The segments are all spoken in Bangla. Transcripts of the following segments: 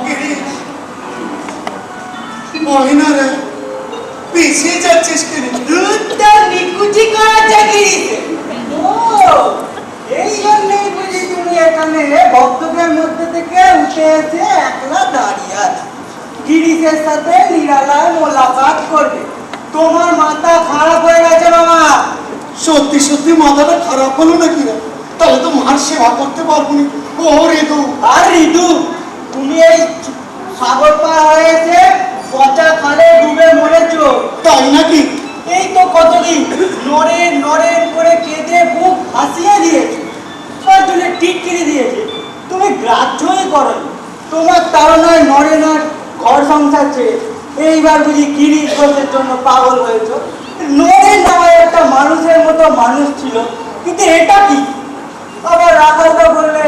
গিরিশ, মহিনারা পিছিয়ে যাচ্ছিস কিনে দুধটা নিকুচি করা গিরিশে। ও এই জন্যই বুঝি তুমি এখানে ভক্তদের মধ্যে থেকে উঠে এসে একলা দাঁড়িয়ে আছো, গিরিশের সাথে নিরালায় মোলাকাত করবে। তোমার মাথা খারাপ হয়ে গেছে বাবা। সত্যি সত্যি মাথাটা খারাপ হলো নাকি রে? তাহলে তো মার সেবা করতে পারবো না। ও ঋতু, আর ঋতু, তুমি এই সাগর পার হয়েছে পচা খালে ডুবে মরেছো। তাই নাকি? এই তো কতদিন নরেন নরেন করে কেঁদে বুক ভাসিয়ে দিয়েছে, চলে টিটকিরি দিয়েছে, তুমি গ্রাহ্যই করনি। তোমার তাড়নায় নরেন আর ঘর সংসার চেয়ে এইবার বুঝি গিরিশ ঘোষের জন্য পাগল হয়েছ। নরেন নামে একটা মানুষের মতো মানুষ ছিল, কিন্তু এটা কি? আবার রাখালদা বললে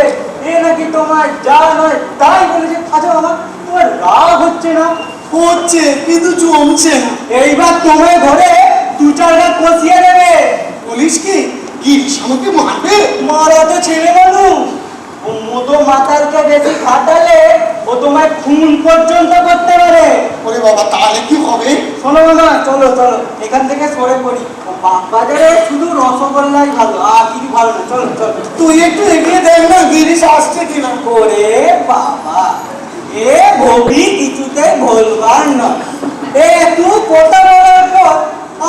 এ নাকি তোমার যা নয় তাই বলেছে। আচ্ছা বাবা, তোমার রাগ হচ্ছে না? হচ্ছে, কিন্তু জমছে না। এইবার তোমায় ধরে দু চারটা কষিয়ে দেবে। বলিস কি গিরিশ আমাকে মারবে? মারা তো ছেলে মানুষ, ও মতো মাতালকে বেশি খাটালে ও তোমায় খুন পর্যন্ত করতে পারে। ওরে বাবা, তাহলে কি হবে? শোনো না, চলো চলো এখান থেকে সরে পড়ি। বাজারে শুধু রসগোল্লাই ভালো, আর কিছু ভালো না। চলো চলো। তুই একটু এগিয়ে দেখ না গিরিশ আসছে কিনা। ওরে বাবা, এ ভবি কিছুতে ভুলবার নয়। একটু কথা বলার পর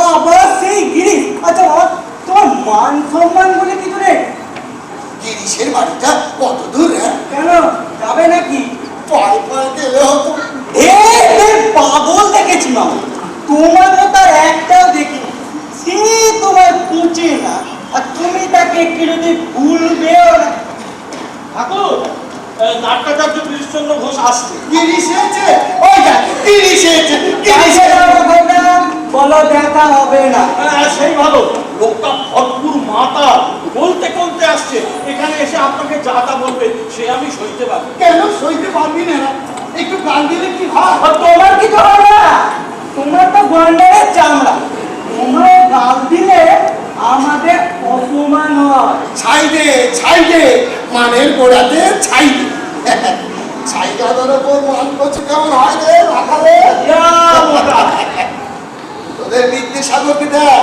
আবার সেই গিরিশ। আচ্ছা বাবা, তোমার মান সম্মান বলে কিছু নেই? গিরিশের বাড়িটা কত দূর? কেন, যাবে নাকি? পায়ে পায়ে গেলে হতো। পাগল দেখেছি মামা, তোমার মতো আর একটাও দেখিনি। সে তোমার পুঁচে না, আর তুমি তাকে একটু যদি ভুলবেও না। ঠাকুর, নাট্যাচার্য কৃষ্ণচন্দ্র ঘোষ আসছে। গিরিশ এসেছে, ওই দেখ গিরিশ এসেছে, গিরিশ বলো দেখা হবে না। সেই ভালো, লোকটা ভরপুর মাতা, বলতে বলতে আসছে। এখানে এসে আপনাকে যা তা বলবে সে আমি সইতে পারবো। কেন সইতে পারবি না? একটু গান দিলে কি হয়? আর তোমার কিছু হবে না, তোমরা তো গন্ডারের চামড়া। তোমরা গাল দিলে আমাদের অপমান হয়। ছাই দে, ছাই দে, মানের গোড়াতে ছাই দে। ছাই গাদার ওপর মান করছে কেমন হয় রে রাখালে? তোদের বিদ্যাসাগরকে দেয়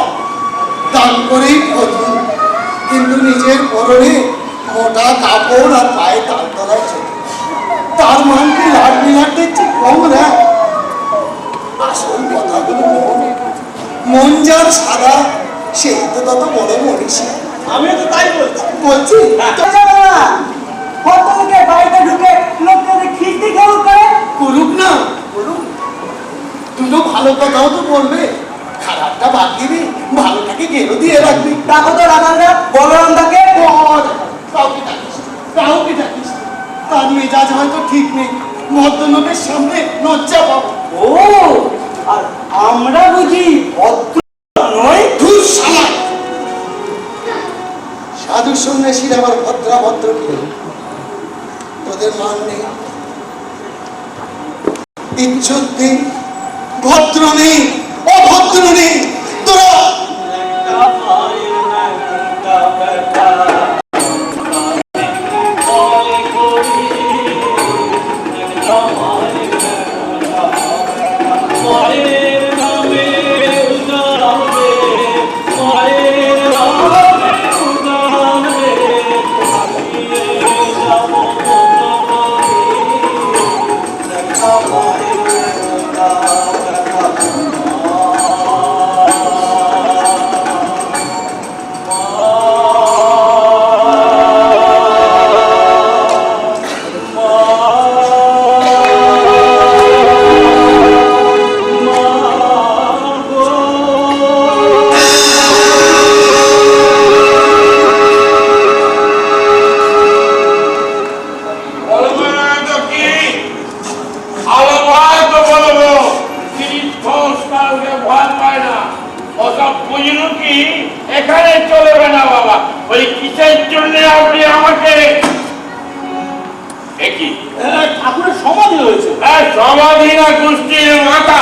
দান করেই প্রথম, কিন্তু নিজের পরনে মোটা কাপড় আর পায়ে তাল তলায় ছোট, তার মান কি লাট বিলাট দেখছি কম রে? আসল কথাগুলো মন যার সাদা সেই তো তত বড় মনীষী। আমিও তো তাই বলছি। বলছি কতকে বাড়িতে ঢুকে লোকদের খিস্তি কেউ করে? করুক না, করুক। দুটো ভালো কথাও তো বলবে, খারাপটা বাদ দিবি, ভালোটাকে গেরো দিয়ে রাখবি। দেখো তো রাখালরা বলরামদাকে কাউকে ডাকিস, কাউকে ডাকিস। তার মেজাজ হয়তো ঠিক নেই, ভদ্রলোকের সামনে লজ্জা পাবো। ও, আর আমরা বুঝি ভদ্র নই? ধুর শালা! সাধু সন্ন্যাসীর আবার ভদ্রাভদ্র কি? তোদের মান নেই, ইজ্জত নেই, ভদ্র নেই, অভদ্র নেই। তোরা এখানে চলবে না বাবা। ওই কিসের জন্য আপনি আমাকে একই ঠাকুরের সমাধি হয়েছে। সমাধি না গোষ্ঠীর মাথা।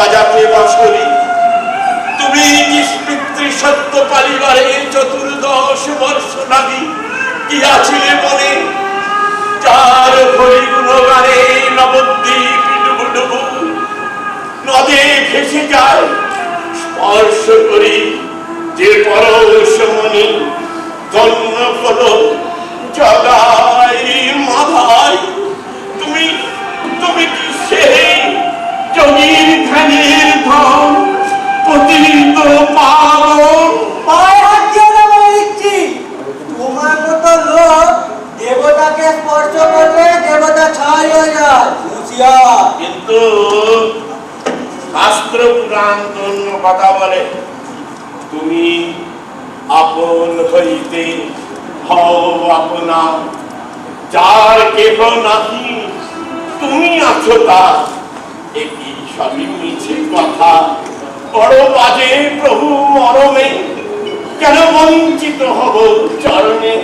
বাজাতে বাঁশরি। তুমি নিষ্পিতৃ সত্য পালিবারে 14 বর্ষ লাগি গিয়াছিলে মনে, চার হরি গুণগানে নবদ্বীপ ডুবুডুবু নদে ভেসে যায় স্পর্শ করি যে পরশ মনি। ধন্য হলো জগাই মাধাই, তুমি তুমি কি সেই যোগীর ধ্যানের ধন পতিত পাবন? পায়ে হাত দিয়ে না বলে দিচ্ছি, তোমার মতো লোক দেবতাকে স্পর্শ করলে দেবতা ছাই হয়ে যায়। হুঁশিয়ার। কিন্তু শাস্ত্র পুরাণ অন্য কথা বলে, তুমি আপন হইতে হও আপনা, যার কেহ নাহি তুমি আছো তার। একই সবই মিছে কথা, বড় বাজে প্রভু মরমে, কেন বঞ্চিত হব চরণে।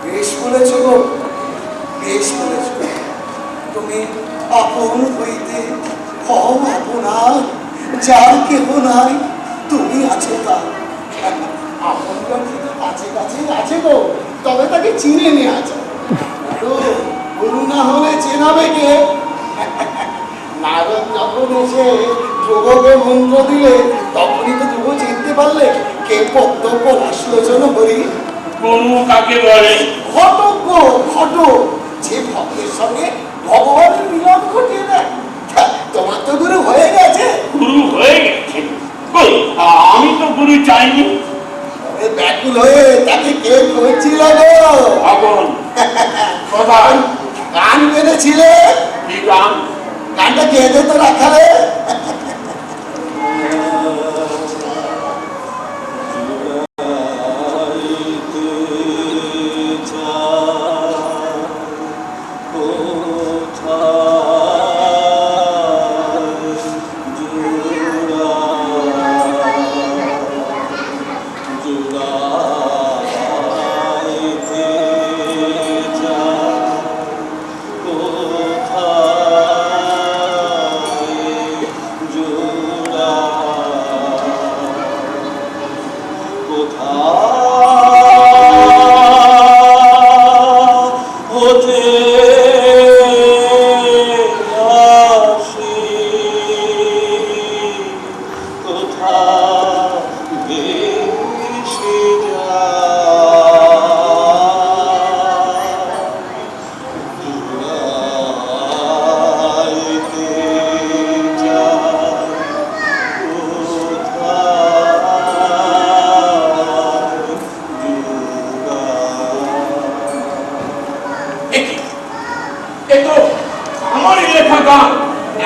বেশ বলেছ গো, বেশ বলেছ। তুমি আপন হইতে হও আপনার, যার কেহ নাই তুমি আছো তার। আপনজন কিন্তু কাছে কাছে আছে গো, তবে তাকে চিনে নিয়ে আছে। গুরু না হলে চেনাবে কে? নারদ যখন এসে ধ্রুবকে মন্ত্র দিলে তখনই তো ধ্রুব চিনতে পারলে কে পদ্মব্য রাসলোচন হরি। গুরু কাকে বলে? ঘটক গো, ঘটক, যে ভক্তের সঙ্গে ভগবানের মিলন ঘটিয়ে দেয়। তোমার তো গুরু হয়ে গেছে। গুরু হয়ে গেছে? কই, আমি তো গুরু চাইনি। তবে ব্যাকুল হয়ে তাকে কে করছিল গো? এখন কোথায় গান বেঁধেছিলে? কি গান? গানটা কেঁদে তো রাখালে।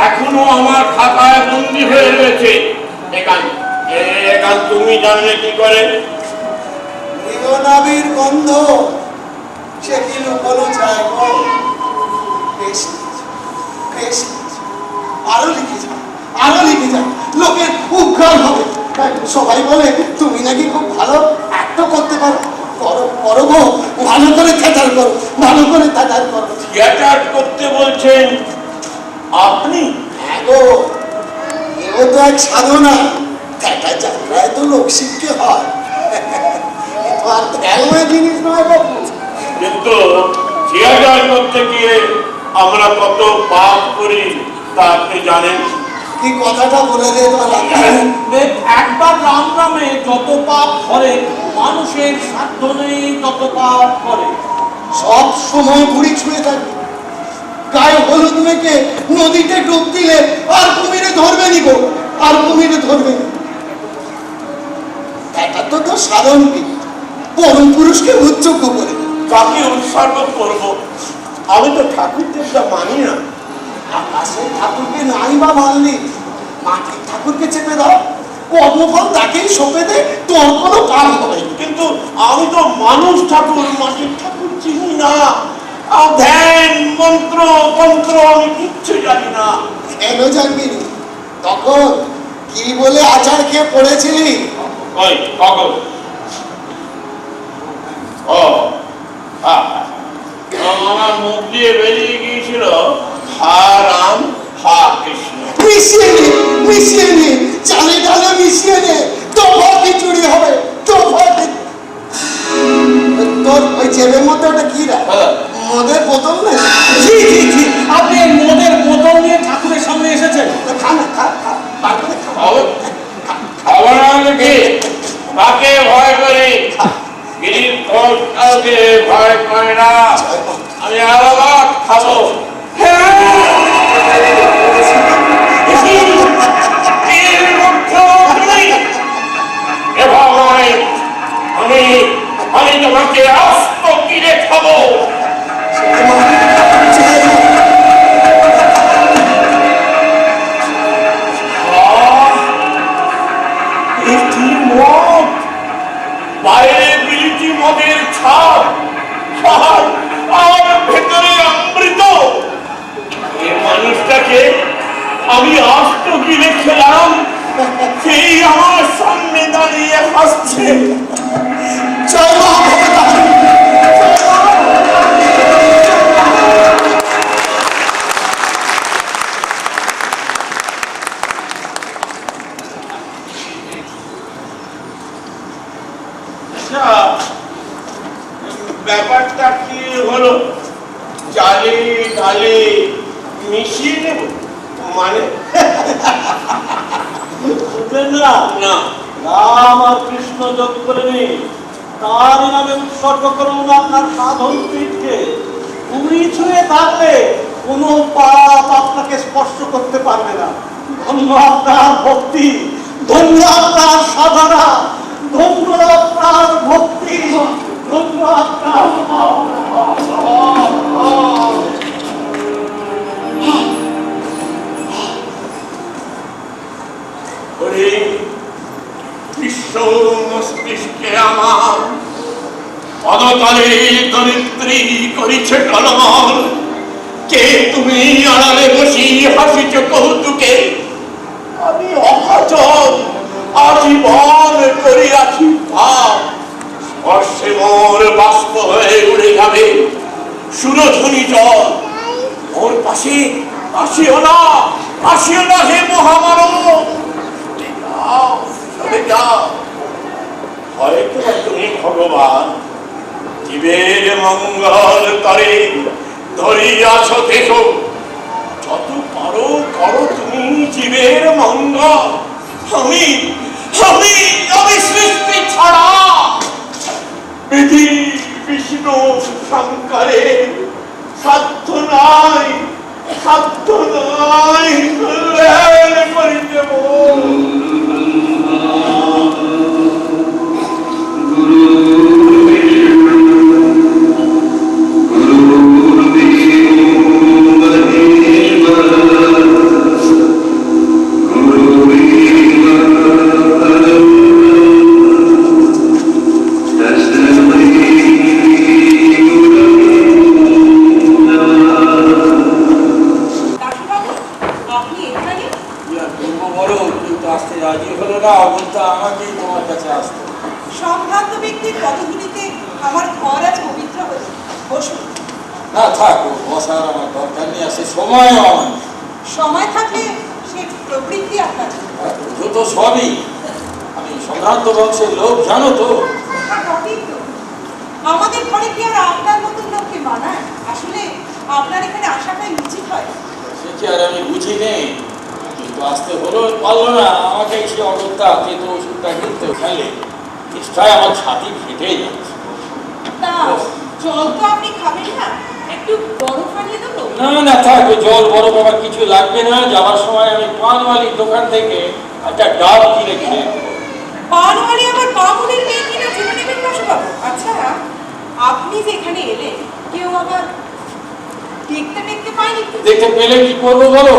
এখনো আমার খাতায় বন্দী হয়ে রয়েছে। এখান তুমি জানলে কি করে? মৃগনাভির গন্ধ সে কি লুকোনো চায় গো? বেশ লিখেছে, বেশ লিখেছে। আরো লিখে যাও, আরো লিখে যাও, লোকের উদ্ধার হবে। সবাই বলে তুমি নাকি খুব ভালো অ্যাক্ট করতে পারো। করো করো গো, ভালো করে থিয়েটার করো, ভালো করে থিয়েটার করো। থিয়েটার করতে বলছেন আপনি? হ্যাঁ গো, এও তো এক সাধনা। থিয়েটার যাত্রায় তো লোক শিখতে হয়, এ তো আর খেলনা জিনিস নয় বাবু। কিন্তু থিয়েটার করতে গিয়ে আমরা কত পাপ করি তা আপনি জানেন? কি কথাটা বলে দে তোরা। একবার রাম নামে যত পাপ করে, মানুষের সাধ্য নেই তত পাপ করে। সব সময় বুড়ি ছুঁয়ে থাকবে, গায়ে হলুদ মেখে নদীতে ডুব দিলে আর কুমিরে ধরবে নি গো, আর কুমিরে ধরবে নি। এটা তো তো সাধারণ বিধি, পরম পুরুষকে উচ্চজ্ঞ করে। কাকে উৎসর্গ করবো? আমি তো ঠাকুর দেবতা মানি না। আকাশের ঠাকুরকে নাই বা মানলি, মাটির ঠাকুরকে চেপে দাও, কর্মফল তাকেই সঁপে দে, তোর কোনো পাপ হবে না। কিন্তু আমি তো মানুষ ঠাকুর, মাটির ঠাকুর চিনি না। ধ্যান মন্ত্র তন্ত্র আমি কিচ্ছু জানি না। কেন জানবি নি? তখন কি বলে আচার খেয়ে পড়েছিলি? ওই কখন? ও আমার মুখ দিয়ে বেরিয়ে গিয়েছিল হা রাম হা কৃষ্ণ। মিশিয়ে নি, মিশিয়ে নে, চালে ডালে মিশিয়ে নে, দফা খিচুড়ি হবে, দফা তোর ওই জেবের মধ্যে ওটা কি রে? মদের বোতল না? জি জি জি, আপনি এই মদের বোতল নিয়ে ঠাকুরের সামনে এসেছেন। খা না, খা খা, বার করে খা। খাবার নাকি তাকে ভয় করি, কিন্তু কাউকে ভয় করে না। আমি আলাদা খাবো। আমি তোমাকে আস্ত কিনে খাবো। বাইরে বিলিতি মদের ছাপ আর ভেতরে অমৃত। এই মানুষটাকে আমি আস্ত কিনে খেলাম, সেই আমার সামনে দাঁড়িয়ে হাসছে। জয় মা ভগবান। ব্যাপারটা কি হলো? চালে ডালে মিশিয়ে নেব মানে? বুঝলেন না? না, রাম আর কৃষ্ণ যোগ করে নিন, তার নামে উৎসর্গ করুন আপনার সাধন পীঠকে। উনি ছুঁয়ে থাকলে কোনো পাপ আপনাকে স্পর্শ করতে পারবে না। ধন্য আপনার ভক্তি, ধন্য আপনার সাধনা, ধন্য আপনার ভক্তি, ধন্য আপনার বিশ্ব মস্তিষ্কে আমার পদতলে দরিদ্রী করিছে টলমল। কে তুমি আড়ালে বসি হাসিছ কৌতুকে? আমি অকাচল আজীবন করিয়াছি ভাব, স্পর্শে মোর বাষ্প হয়ে উড়ে যাবে সুরধ্বনি জল। ওর পাশে আসিও না, আসিও না হে মহামানব। হয়তো তুমি ভগবান জীবের মঙ্গল করে ধরিয়াছ দেহ, যত পারো করো তুমি জীবের মঙ্গল। আমি আমি আমি সৃষ্টি ছাড়া বিধি বিষ্ণু শঙ্করে সাধ্য নাই, সাধ্য নাই কল্যাণ করিতে সম্ভ্রান্ত ব্যক্তির পদগুলিতে আমার ঘর আজ পবিত্র হচ্ছে। বসুন। না থাক, বসার আমার দরকার নেই, আছে সময়ও আমার। সময় থাকলে সে প্রবৃত্তি আপনার। বুঝো তো সবই, আমি সম্ভ্রান্ত বংশের লোক, জানো তো। হ্যাঁ, বটেই তো। আমাদের ঘরে কি আর আপনার মতন লোককে মানায়? আসলে আপনার এখানে আসাটাই উচিত হয়। সে কি আর আমি বুঝি নেই, কিন্তু আসতে হলো, পারলো না আমাকে সে অগত্যা যেত ওষুধটা কিনতে খেলে নিশ্চয় আমার ছাতি ফেটে যাচ্ছে। তা জল তো আপনি খাবেন না, একটু বরফ আনিয়ে দেবো? না না থাক, জল বড় বাবা কিছু লাগবে না। যাওয়ার সময় আমি পানওয়ালির দোকান থেকে একটা ডাব কিনে খেয়ে নেবো। পানওয়ালি আবার বামুনের মেয়ে কিনা জেনে নেবেন বসবাবু। আচ্ছা, আপনি যেখানে এলেন কেউ আবার দেখতে দেখতে পায়নি? দেখতে পেলে কি করবো বলো?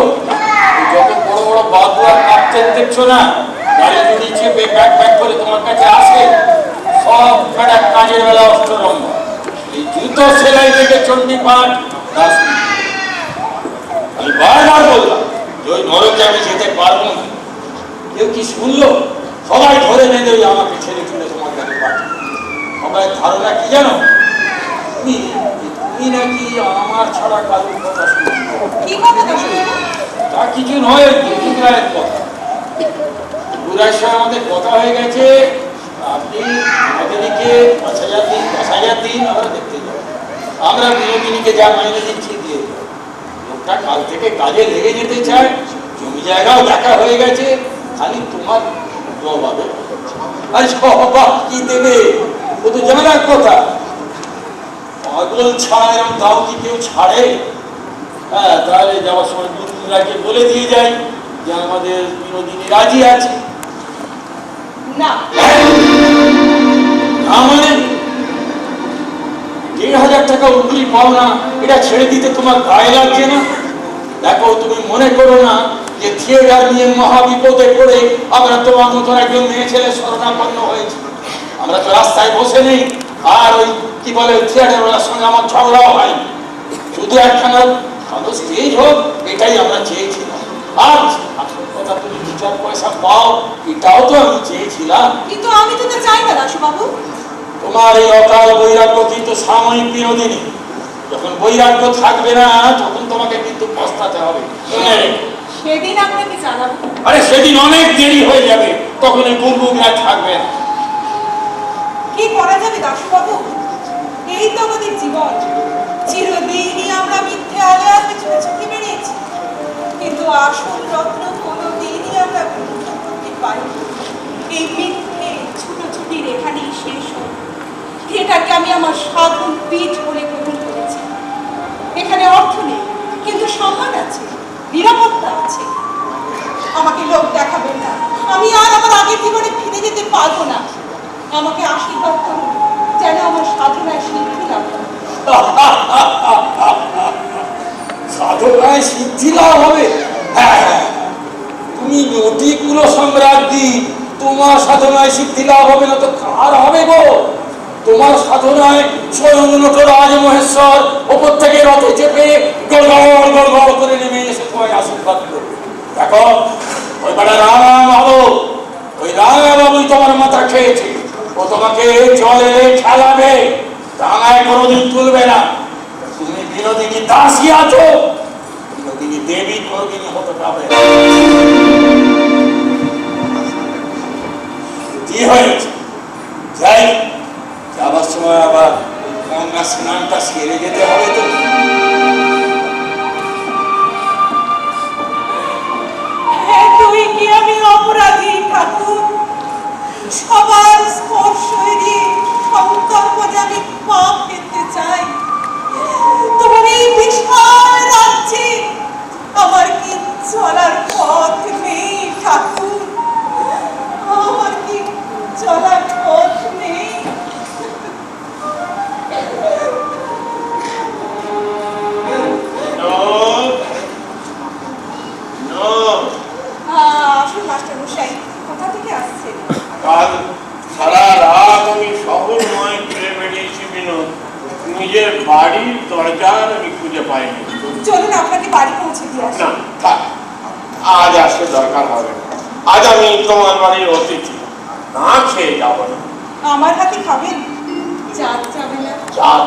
যত বড় বড় বাদুয়ার কাপ্তেন দেখছো না, গাড়ি যদি চেপে ব্যাগ ব্যাগ করে তোমার কাছে আসে, সব একটা কাজের বেলা অষ্টরম্ভ। এই জুতো সেলাই থেকে চণ্ডীপাঠ, আমি বারবার বললাম যে ওই নরকে আমি যেতে পারবো না। কেউ কি শুনলো? সবাই ধরে বেঁধে ওই আমাকে ছেড়ে ছুড়ে তোমার কাছে পাঠায়। সবাই ধারণা কি জানো? তুমি নাকি আমার ছাড়া কারোর কথা শুনছো। কি কথা? তা কিছু নয়, দুধরায়ের কথা। বিনুরার সঙ্গে আমাদের কথা হয়ে গেছে, আপনি বিনোদিনীকে 5,000 দিন 10,000 দিন আমরা দেখতে যাবো। আমরা বিনোদিনীকে যা মাইনে দিচ্ছি দিয়ে দেবো। লোকটা কাল থেকে কাজে লেগে যেতে চায়, জমি জায়গাও দেখা হয়ে গেছে, খালি তোমার জবাবে। আর জবাব কি দেবে, ও তো জানার কথা। পাগল ছাড়া এরকম দাও কি কেউ ছাড়ে? হ্যাঁ, তাহলে যাওয়ার সময় বিনুরাকে বলে দিয়ে যাই যে আমাদের বিনোদিনী রাজি আছে। না, আমাদের 1,500 টাকা উগলি পাও না, এটা ছেড়ে দিতে তোমার গায়ে লাগছে না? দেখো, তুমি মনে করো না যে থিয়েটার নিয়ে মহাবিপদে পড়ে আমরা তোমার মতন একজন মেয়ে ছেলে শরণাপন্ন হয়েছি। আমরা তো রাস্তায় বসে নেই, আর ওই কি বলে থিয়েটারওয়ালার সঙ্গে আমার ঝগড়াও হয়। শুধু একখানা ভালো স্টেজ হোক, এটাই আমরা চেয়েছিলাম। আর আসল কথা, তুমি 2-4 পয়সা পাও, এটাও তো আমি চেয়েছিলাম। কিন্তু আমি তো চাই না দাশুবাবু। তোমার এই অকাল বৈরাগ্য কিন্তু সাময়িক বিনোদিনী। যখন বৈরাগ্য থাকবে না, তখন তোমাকে কিন্তু পস্তাতে হবে। সেদিন আপনাকে জানাবো। আরে সেদিন অনেক দেরি হয়ে যাবে, তখন এই বুলবুলরা থাকবে না। কি করা যাবে দাশুবাবু? এই তো আমাদের জীবন। চিরদিনই আমরা মিথ্যে আলে আর পেছনে ছুটে বেরিয়েছি, কিন্তু আসল রত্ন কোনোদিনই আমরা গ্রহণ করতে পারি। এই মিথ্যে ছুটোছুটির এখানেই শেষ হল। এটাকে আমি আমার সাধন পীঠ বলে গ্রহণ করেছি। এখানে অর্থ নেই, কিন্তু সম্মান আছে, নিরাপত্তা আছে। আমাকে লোক দেখাবেন না, আমি আর আমার আগের জীবনে ফিরে যেতে পারবো না। আমাকে আশীর্বাদ করুন যেন আমার সাধনায় সিদ্ধি লাভ হয়। সাধনায় সিদ্ধি লাভ হবে? হ্যাঁ, তুমি নটি কুল সম্রাজ্ঞী, তোমার সাধনায় সিদ্ধি লাভ হবে না তো কার হবে গো? তোমার সাধনায় স্বয়ং নটরাজ মহেশ্বর ওপর থেকে রথে চেপে গড়গড় গড়গড় করে নেমে এসে তোমায় আশীর্বাদ করবে। দেখো, ওই বেটা রাঙা বাবু, ওই রাঙা বাবুই তোমার মাথা খেয়েছে। ও তোমাকে জলে খেলাবে, রাঙায় কোনোদিন তুলবে না। তুমি বিনোদিনী দাসী আছো, বিনোদিনী দেবী কোনোদিনই হতে পারবে না। কি হয়েছে? যাই, যাবার সময় আবার গঙ্গা স্নানটা সেরে যেতে হবে তো। তুই কি আমি অপরাধী ঠাকুর? সবার স্পর্শ এড়িয়ে সংকল্প যে আমি পা ফেলতে চাই। তোমার এই বিশাল রাজ্যে আমার কি চলার পথ নেই ঠাকুর? আমার কি চলার পথ নেই? আসুন মাস্টার মশাই, কোথা থেকে আসছে? কাল সারা রাত আমি শহরময় ঘুরে বেরিয়েছি বিনোদ, নিজের বাড়ির দরজার আমি খুঁজে পাইনি। চলুন আপনাকে বাড়ি পৌঁছে দিয়ে আসি। না থাক, আজ আসতে দরকার হবে না। আজ আমি তোমার বাড়ির অতিথি, না খেয়ে যাব না। আমার হাতে খাবেন? চাঁদ যাবে না। চাঁদ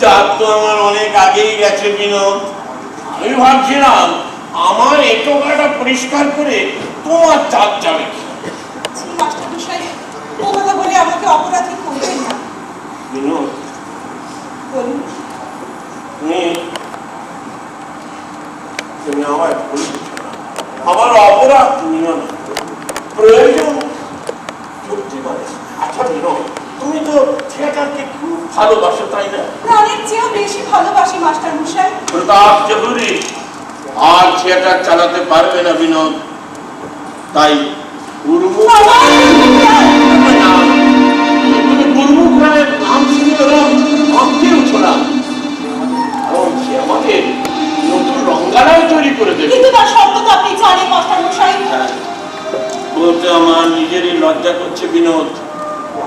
চাঁদ তো আমার অনেক আগেই গেছে বিনোদ। আমি ভাবছিলাম আমার এটোকাটা পরিষ্কার করে তোমার চাঁদ যাবে। মাস্টার মশাই, ও কথা বলে আমাকে অপরাধী করবেন না। বিনোদ, বলুন। তুমি আমার ভুল বুঝছো না, আমার অপরাধ তুমিও না, প্রয়োজন করতে পারে। আচ্ছা বিনোদ, তুমি তো থিয়েটারকে খুব ভালোবাসো তাই না? প্রাণের চেয়েও বেশি ভালোবাসি মাস্টার মশাই। প্রতাপ চৌধুরী আর থিয়েটার চালাতে পারবে না বিনোদ, তাই গুরুমুখ রায়ের নাম শুনে ভাবতেও ছোড়া, কারণ সে আমাকে নতুন রঙ্গালয় তৈরি করে দেবে। কিন্তু তার শব্দ তো আপনি জানেন মাস্টার মশাই। বলতে আমার নিজেরই লজ্জা করছে বিনোদ,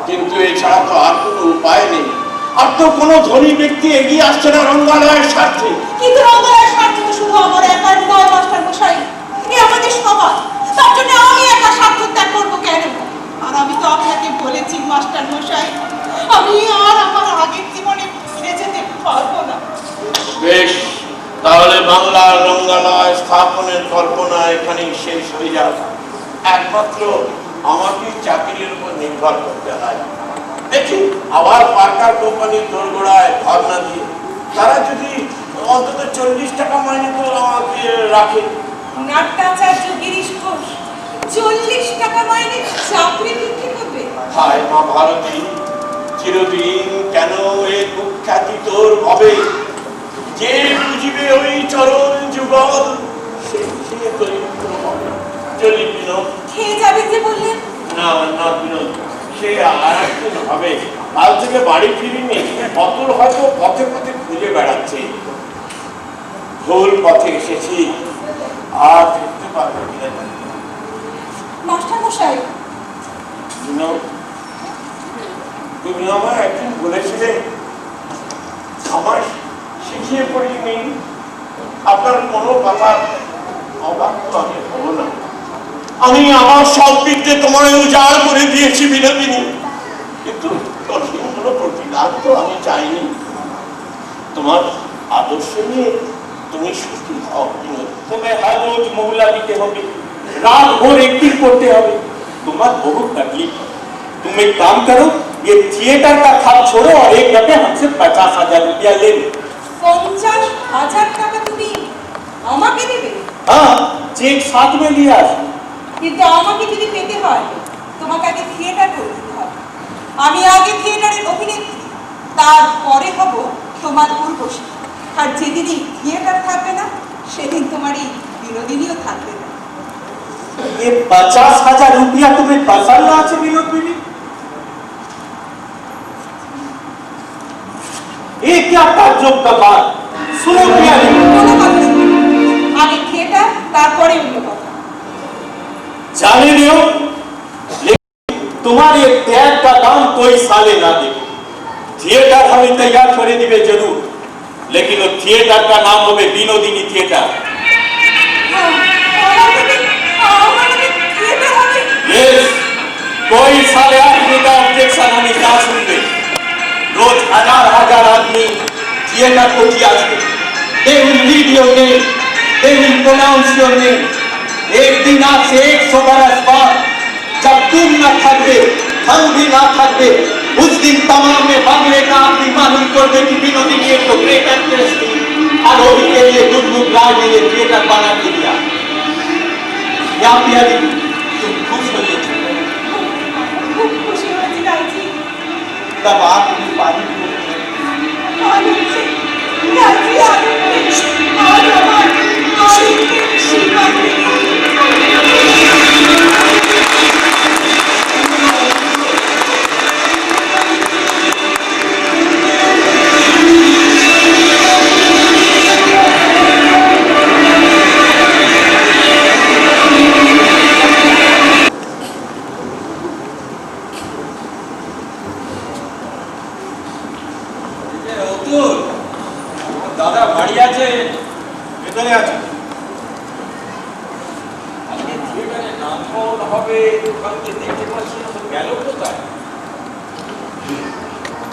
কিন্তু এছাড়া তো আর কোনো উপায় নেই। আর তো কোনো ধনী ব্যক্তি এগিয়ে আসছে না রঙ্গালয়ের স্বার্থে। কিন্তু রঙ্গালয়ের স্বার্থ তো শুধু আমার একার নয় মাস্টার মশাই, এ আমাদের সবার। তার জন্য আমি একা স্বার্থ ত্যাগ করবো কেন? আর আমি তো আপনাকে বলেছি মাস্টার মশাই, আমি আর আমার আগের জীবনে ফিরে যেতে পারবো না। বেশ, তাহলে জয় বাংলার রঙ্গালয় স্থাপনের কল্পনা এখানেই শেষ হয়ে যাবে। একমাত্র আমাকে চাকরির উপর নির্ভর করতে হয়। দেখি আবার পার্কার কোম্পানির দোরগোড়ায় ধর্ণা দিয়ে তারা যদি অন্তত 40 টাকা মাইনে তো আমাকে রাখে। নাট্যাচার্য গিরিশ ঘোষ 40 টাকা মাইনে চাকরি বিক্রি করবে? হায় মা ভারতী, চিরদিন কেন এ কুখ্যাতি তোর হবে? যে বুঝিবে ওই চরণ যুগল সে দরিদ্র হবে। চলি বিনোদ। খেয়ে যাবে যে বললেন? না না বিনোদ, সে আর একদিন হবে। কাল থেকে বাড়ি ফিরিনি, অতুল হয়তো পথে পথে খুঁজে বেড়াচ্ছে। ভুল পথে এসেছি, আর ফিরতে পারবো কিনা জানি না। মাস্টার মশাই, বিনোদ, তুমি আমায় একদিন বলেছিলে আমার শিখিয়ে পড়িনি, আপনার কোনো কথা অবাক তো আমি হবো না। আমি আমার সব বিদ্যে তোমার উজাড় করে দিয়েছি বিনোদিনী, কিন্তু কঠিন কোনো প্রতিলাভ তো আমি চাইনি। তোমার আদর্শ নিয়ে তুমি সুখী হও বিনোদ। तुम्हें हर रोज मोहल्ला दिते होगे, रात भर एक्टिंग करते होगे, तुम्हारा बहुत तकलीफ है। तुम एक काम करो, ये थिएटर का खाप छोड़ो और एक दफे हमसे 50,000 रुपया ले लो। 50,000 টাকা তুমি আমাকে দেবে? हाँ, चेक साथ में लिया। কিন্তু আমাকে যদি পেতে হয় তোমাকে আগে থিয়েটার করে দিতে হবে। আমি আগে থিয়েটারের অভিনেত্রী, তারপরে হব তোমার উর্বশী। আর যেদিনই থিয়েটার থাকবে না সেদিন তোমার এই বিনোদিনীও থাকবে না। ये 50,000 रुपया तुम्हें पसंद আছে বিনোদ বিবি? ये क्या ताज्जुब का बात? सुनो प्यारी, কোনো কথা নেই। আগে থিয়েটার, তারপরে অন্য কথা। जाने लियो, लेकिन तुम्हारे त्याग का दाम कोई साले ना दे। थिएटर हमें तैयार करे दिवे जरूर, लेकिन वो थिएटर का नाम होवे विनोदिनी थिएटर। यस, कोई साले आदमी का ऑब्जेक्शन हमें क्या सुनते? रोज हजार आदमी थिएटर को किया they will read your name, they will pronounce your name. एक दिन आज से 100 बरस बाद जब तुम न थकते, हम भी ना थकते, उस दिन तमाम में बांग्ले का आदमी मालूम कर दे कि विनोदिनी एक तो ग्रेट एक्ट्रेस थी और वो भी के लिए गुडमुख राय ने ये थिएटर बना के दिया। या प्यारी, तुम खुश हो गई? খুব খুশি হয়েছি রাইজি। तब आप भी पानी पियो। আনন্দে, রাইজি আনন্দে, আর আমার আনন্দে সীমা নেই। দাদা বাড়ি আছে, ভেতরে আছে। আজকে থিয়েটারে নাটক হবে, কালকে দেখতে পাচ্ছি না, তো গেল কোথায়?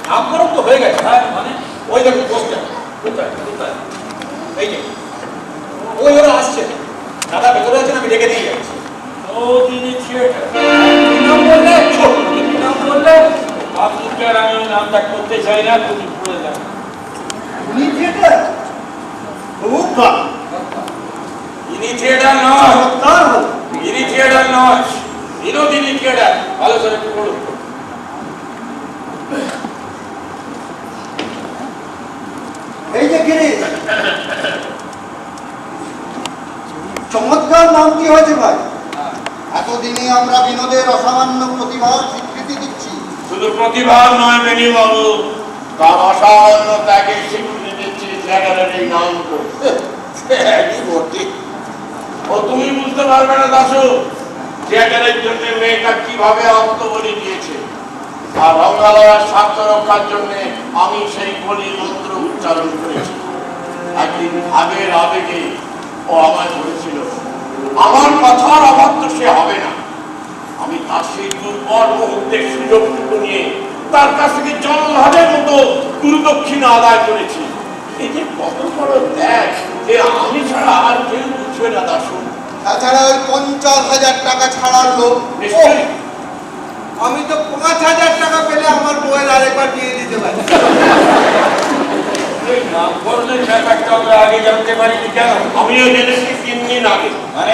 নামকরণ তো হয়ে গেছে। হ্যাঁ, মানে ওই দেখো পোস্টার। কোথায় কোথায়? এই যে ওই ওরা আসছে। দাদা ভেতরে আছেন, আমি ডেকে দিয়ে যাচ্ছি। ও দিদি থিয়েটার নাম বললে, ছোট নাম বললে আপনাকে আর আমি নামটা করতে চাই না, তুমি পড়ে যান। উনি থিয়েটার খুব ভালো, ইনি থিয়েটার নয়, চমৎকার হলো। ইনি থিয়েটার নয়, বিনোদিনী থিয়েটার। ভালো করে একটু পড়ুন। এই যে গিরিশ, চমৎকার নামটি হয়েছে ভাই। এতদিনে আমরা বিনোদের অসামান্য প্রতিভার স্বীকৃতি দিচ্ছি। শুধু প্রতিভা নয় বেনি বাবু, তার অসামান্য ত্যাগের স্বীকৃতি দিচ্ছি থিয়েটারের এই নাম করে। ও তুমি বুঝতে পারবে না দাসু, থিয়েটারের জন্য মেয়েটা কিভাবে আত্মবলি দিয়েছে। আর রঙ্গালয়ের স্বার্থ রক্ষার জন্য আমি সেই বলি মন্ত্র উচ্চারণ করেছি। একদিন আগের আবেগে ও আমায় বলেছিল, আমার কথার অবাধ্য তো সে হবে না। আমি তার সেই দুর্বল মুহূর্তের সুযোগটুকু নিয়ে তার কাছ থেকে জলভাবের মতো গুরুদক্ষিণা আদায় করেছি। এই যে কত বড় ত্যাগ, যে আমি ছাড়া আর কেউ বুঝবে না দাসু। তাছাড়া ওই 50,000 টাকা ছাড়ার লোক। নিশ্চয়ই। আমি তো 5,000 টাকা পেলে আমার বউয়ের আরেকবার বিয়ে দিতে পারি। এই নামকরণের ব্যাপারটা আমরা আগে জানতে পারিনি কেন? আমিও জেনেছি 3 দিন আগে। মানে?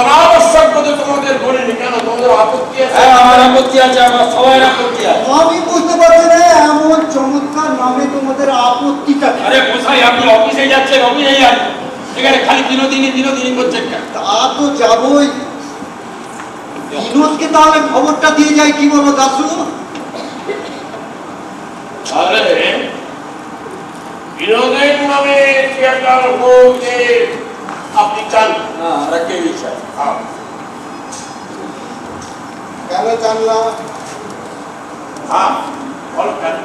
অনাবশ্যক বোধে তোমাদের বলিনি কেন? তোমাদের আপত্তি আছে? হ্যাঁ, আমার আপত্তি আছে, আমার সবাই আপত্তি আছে। আমি বুঝতে পারছি না এমন চমৎকার নামে তোমাদের আপত্তিটা কি? আরে মশাই, আপনি অফিসে যাচ্ছেন, অফিসে যান, এখানে খালি দিনদিনই করছেন কেন? তা তো যাবই। বিনোদকে তাহলে খবরটা দিয়ে যায়, কি বলো দাসু? তাহলে বিনোদের নামে থিয়েটার হোক যে আপনি চান? না, আমরা কেউই চাই। কেন জানলাম? হ্যাঁ, বলো কেন?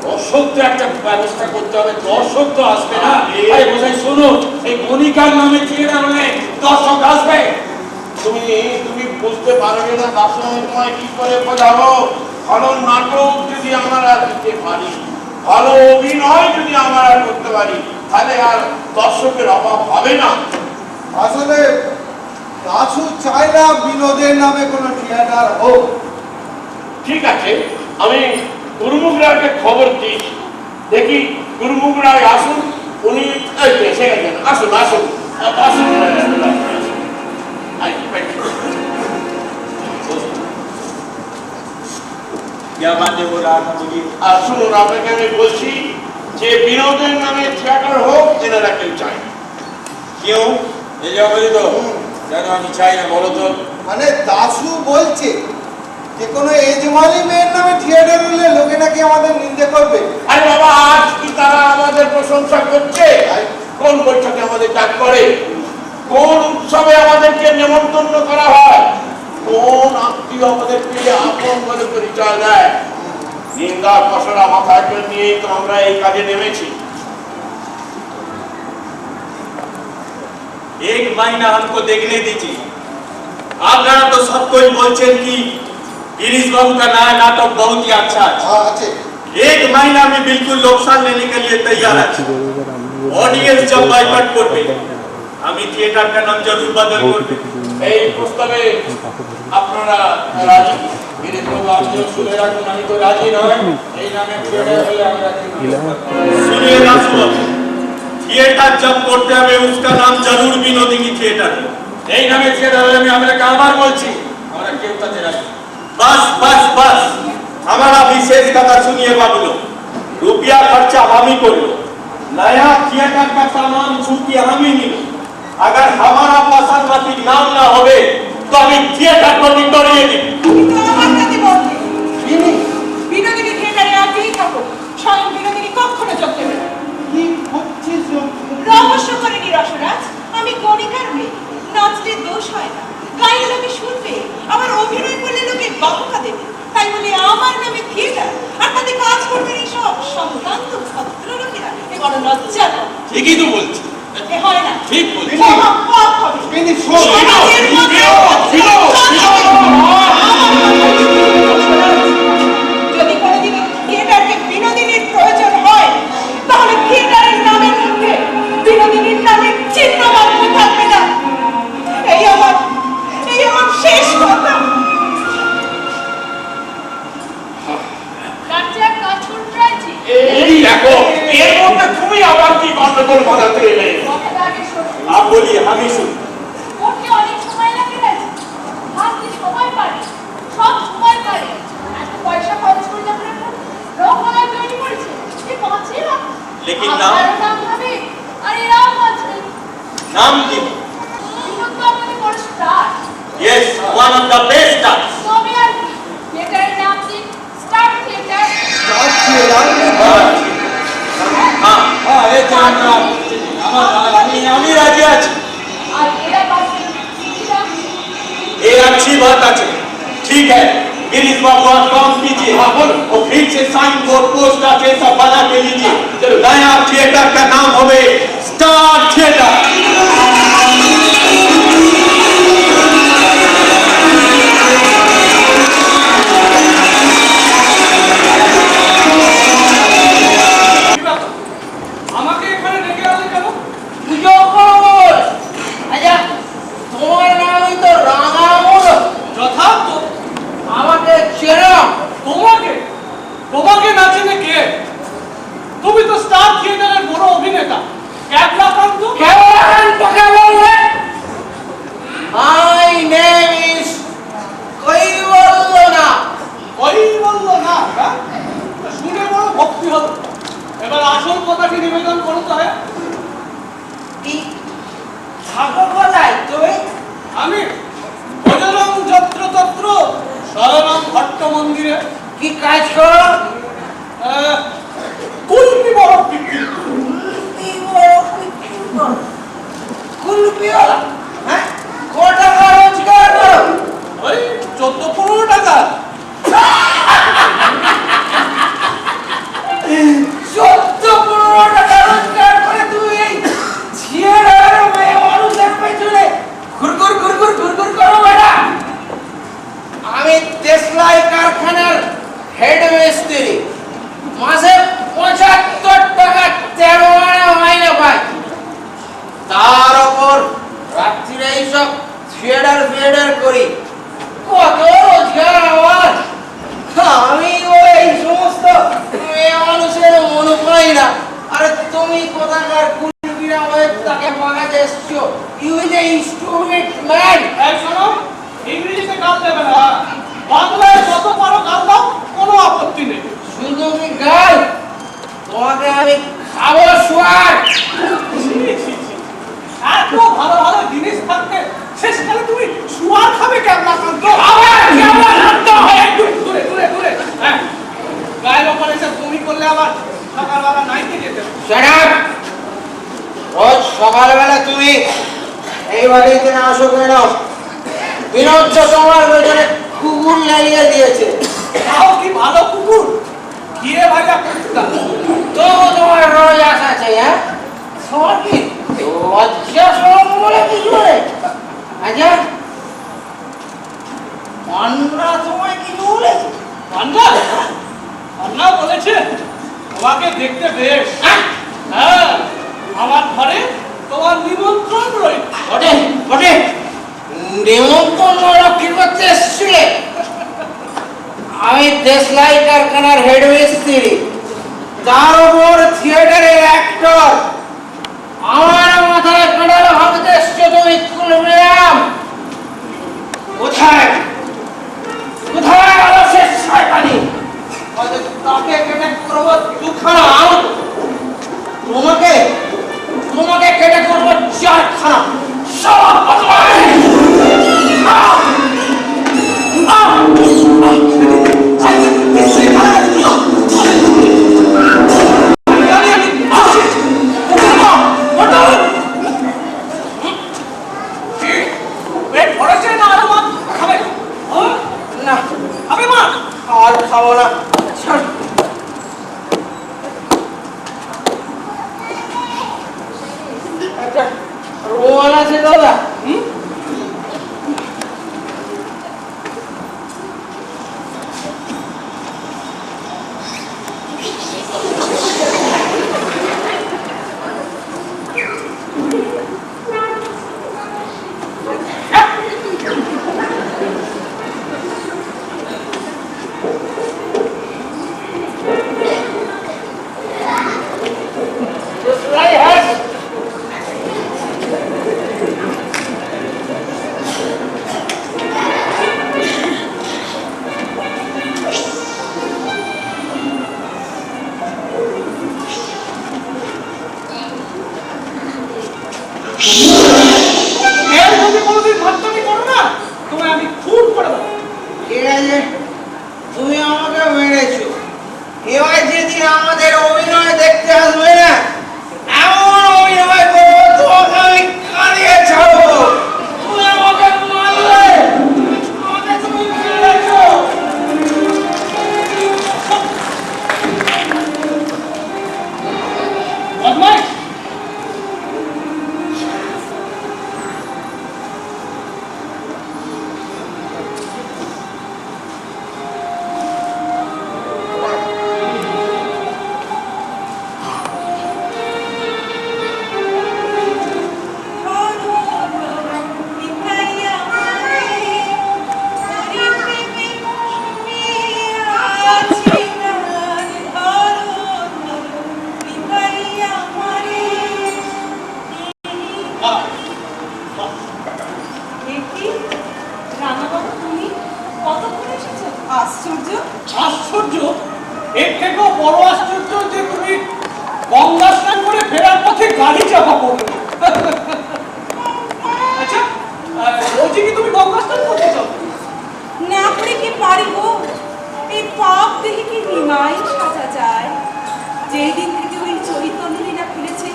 দর্শক তো একটা ব্যবস্থা করতে হবে, দর্শক তো আসবে না। আরে মশাই শুনুন, এই গণিকার নামে থিয়েটার হলে দর্শক আসবে। তুমি বুঝতে পারবে না দাসু, তোমায় কি করে বোঝাবো? ভালো নাটক যদি আমরা দিতে পারি, ভালো অভিনয় যদি আমরা করতে পারি, তাহলে আর দর্শকের অভাব হবে না। আসলে দাসু চায় না বিনোদের নামে কোনো থিয়েটার হোক। ঠিক আছে, আমি গুরুমুখ রায়কে খবর দিয়েছি। দেখি গুরুমুখ রায় আসুন। উনি এসে গেছেন। আসুন আসুন আসুন। क्या बातें बोल रहा था मुझे? আর শুনুন, আপনাকে আমি বলছি যে বিনোদের নামে থিয়েটার হোক, এনারা কেউ চায় না। क्यों? ये जो बोली तो জানো আমি চাই না, বলো তো। মানে দাসু বলছে যে কোনো এজমালি মেয়ের নামে থিয়েটার হলে লোকে নাকি আমাদের নিন্দে করবে। আরে বাবা, আজ কি তারা আমাদের প্রশংসা করছে? কোন বৈঠকে আমাদের ডাক করে? কোন উৎসবে আমাদেরকে নেমন্তন্ন করা হয়? কোন আত্মীয় আমাদেরকে আপন বলে পরিচয় দেয়? নিন্দা কষরা মাথায় করে নিয়েই তো আমরা এই কাজে নেমেছি। एक महीना हमको देखने दीजिए। आप ना तो सब कोई बोलते हैं कि गिरीश बाबू का नया नाटक बहुत ही अच्छा है। আছে एक महीना में बिल्कुल लोकसान लेने के लिए तैयार है। ऑडियंस जब बाइकआउट করবে আমি থিয়েটার का नाम जरूर बदल করব। এই প্রস্তাবে আপনারা রাজি? গিরিশবাবু, আপনিও শুনে রাখুন, আমি তো রাজি নয়। এই নামে থিয়েটার হলে আমরা सुनिए ना सुनो, थिएटर जब করতে হবে उसका नाम जरूर विनोदिनी थिएटर हो। এই নামে থিয়েটার হলে আমরা আবার বলছি, আমরা কেউ তাতে রাজি না। बस बस बस हमारा विशेष कथा सुनिए बाबू लोग। रुपया खर्चा हम ही करो, नया थिएटर का सामान छूटी हम ही नहीं। अगर हमारा पसंद मती नाम ना होवे तो हमें थिएटर को निकलिए दी। কিন্তু আমার কাছে বলছে বিনোদিনী থিয়েটারে আগেই থাকো, স্বয়ং বিনোদিনী কখনো যোগ দেবে না। কি হচ্ছিস? রহস্য করে নিরসরাজ, আমি গণিকার মেয়ে, নাচলে দোষ হয় না, গাইলে লোকে শুনবে, আবার অভিনয় করলে লোকে বাহকা দেবে। তাই বলে আমার নামে থিয়েটার আর তাতে কাজ করবেন এই সব সম্ভ্রান্ত ভদ্রলোকেরা, এ বড় লজ্জার কথা। ঠিকই তো বলছি, এ হয় না, ঠিক বলছি। মহাপাপ হবে। তিনি শোন সমাজের মধ্যে যদি কোনোদিন থিয়েটারকে বিনোদিনীর প্রয়োজন হয়, তাহলে থিয়েটারের নামের মধ্যে বিনোদিনীর নামের চিহ্ন মাত্র থাকবে না। এই আমার শেষ কথা। এই দেখো, এর মধ্যে তুমি আবার কি গন্ডগোল বাঁধাতে এলে? आप बोलिए हम ही सुन। অনেক সময় লাগে না, ভাবতে সময় পারে, সব সময় পারে। এত পয়সা খরচ করে যখন একটা রঙ্গমঞ্চ তৈরি করেছে, সে বাঁচে না। लेकिन नाम আপনারও নাম হবে, আর এরাও বাঁচবে। नाम की বিনোদ তো আমাদের বড় star. Yes one of the best star. তবে আর কি, থিয়েটারের নাম দিন স্টার থিয়েটার। हाँ হ্যাঁ, এই তো আমি রাজি আছি। আর এরা বাঁচবে দিদিরা। ये अच्छी बात है। ठीक है, गिरीश बाबू आप काम कीजिए। हाँ, बोलो। और फिर से साइन बोर्ड पोस्टर जैसा बना के लीजिए। नया थिएटर का नाम होवे स्टार थिएटर। আমাকে এখানে ডেকে আনলে কেন? কুলপিওলা হ্যাঁ ক টাকা রোজগার করো ওই 14-15 টাকা। 14-15 টাকা রোজগার করে তুমি এই ছেড়ার মেয়ে মানুষের পেছনে ঘুরঘুর করো বেটা। আমি দেশলাই কারখানার হেড মিস্ত্রি, মাসে 75 টাকা 13 আনা মাইনে পাই। তার উপর রাত্রিরে এইসব থিয়েটার করি, কত রোজগার আমার। আমি ওই সমস্ত মেয়ে মানুষের মনে পাই না। আরে তুমি কোথাকার কুলবিরা হয়ে তাকে বাগাতে এসছো? You is a instrument man. এই শোনো, ইংরেজিতে গাল দেবে না, বাংলায় যত পারো গাল দাও, কোনো আপত্তি নেই। শুধু কি গাল, তোমাকে আমি খাবো সোয়ার। ছি, ছি, ছি। এত ভালো ভালো জিনিস থাকতে শেষকালে তুমি শুয়ার খাবে কেমন কান্ত? আবার কেমন শান্ত হয়ে দূরে দূরে দূরে। হ্যাঁ, গায়ের ওপর এসে বমি করলে আবার সকালবেলা নাইতে যেতে হবে। Shut up! রোজ সকালবেলা তুমি এই বাড়িতে না আসো কেন? বিনোদ তোমার পেছনে কুকুর লাগিয়ে দিয়েছে। তাও কি ভালো কুকুর? গিয়ে ভাজা কুকুরটা। তবু তোমার রোজ আসা চাই, হ্যাঁ? তোমার কি লজ্জা শরম বলে কিছু নেই? আচ্ছা, অন্যরা তোমায় কিছু বলেছে? আন্না বলেছে তোমাকে দেখতে বেশ। হ্যাঁ, আমার ঘরে তোমার নিমন্ত্রণ রইল। বটে নিমন্ত্রণ রক্ষী করতে এসছিলে? আমি দেশলাই কারখানার হেড মিস্ত্রি, তার উপর থিয়েটারের অ্যাক্টর। আমার মাথায় কাঁটালে ভাবতে এসছো তুমি কুলবিরাম? কোথায় গেল সে শয়তানি? তাকে কেটে করবো দুখানা আউট, তোমাকে কেটে করবো 4খানা। সব না, আর খাবো না। একটা রোল আছে দাদা? এর যদি কোনোদিন ভাবতামি করো না, তোমায় আমি খুন করে দেবো। ঠিক আছে, তুমি আমাকে মেরেছো, এবার যেদিন আমাদের অভিনয় দেখতে আসবে না, এমন অভিনয় করবো তোমাকে আমি কাঁদিয়ে ছাড়বো। তুমি আমাকে মারলে, আমাকে তুমি মেরেছো। বদমাইশ! আশ্চর্য! আশ্চর্য! এর থেকেও বড় আশ্চর্য যে তুমি গঙ্গা স্নান করে ফেরার পথে গাড়ি চাপা পড়বে। আচ্ছা, বলছি কি তুমি গঙ্গা স্নান করতে চাও? না করে কি পারিব? এই পাপ দেখে কি নিমাই সাজা যায়? যেই দিন থেকে ওই চৈতন্য লীলা ফিরেছে,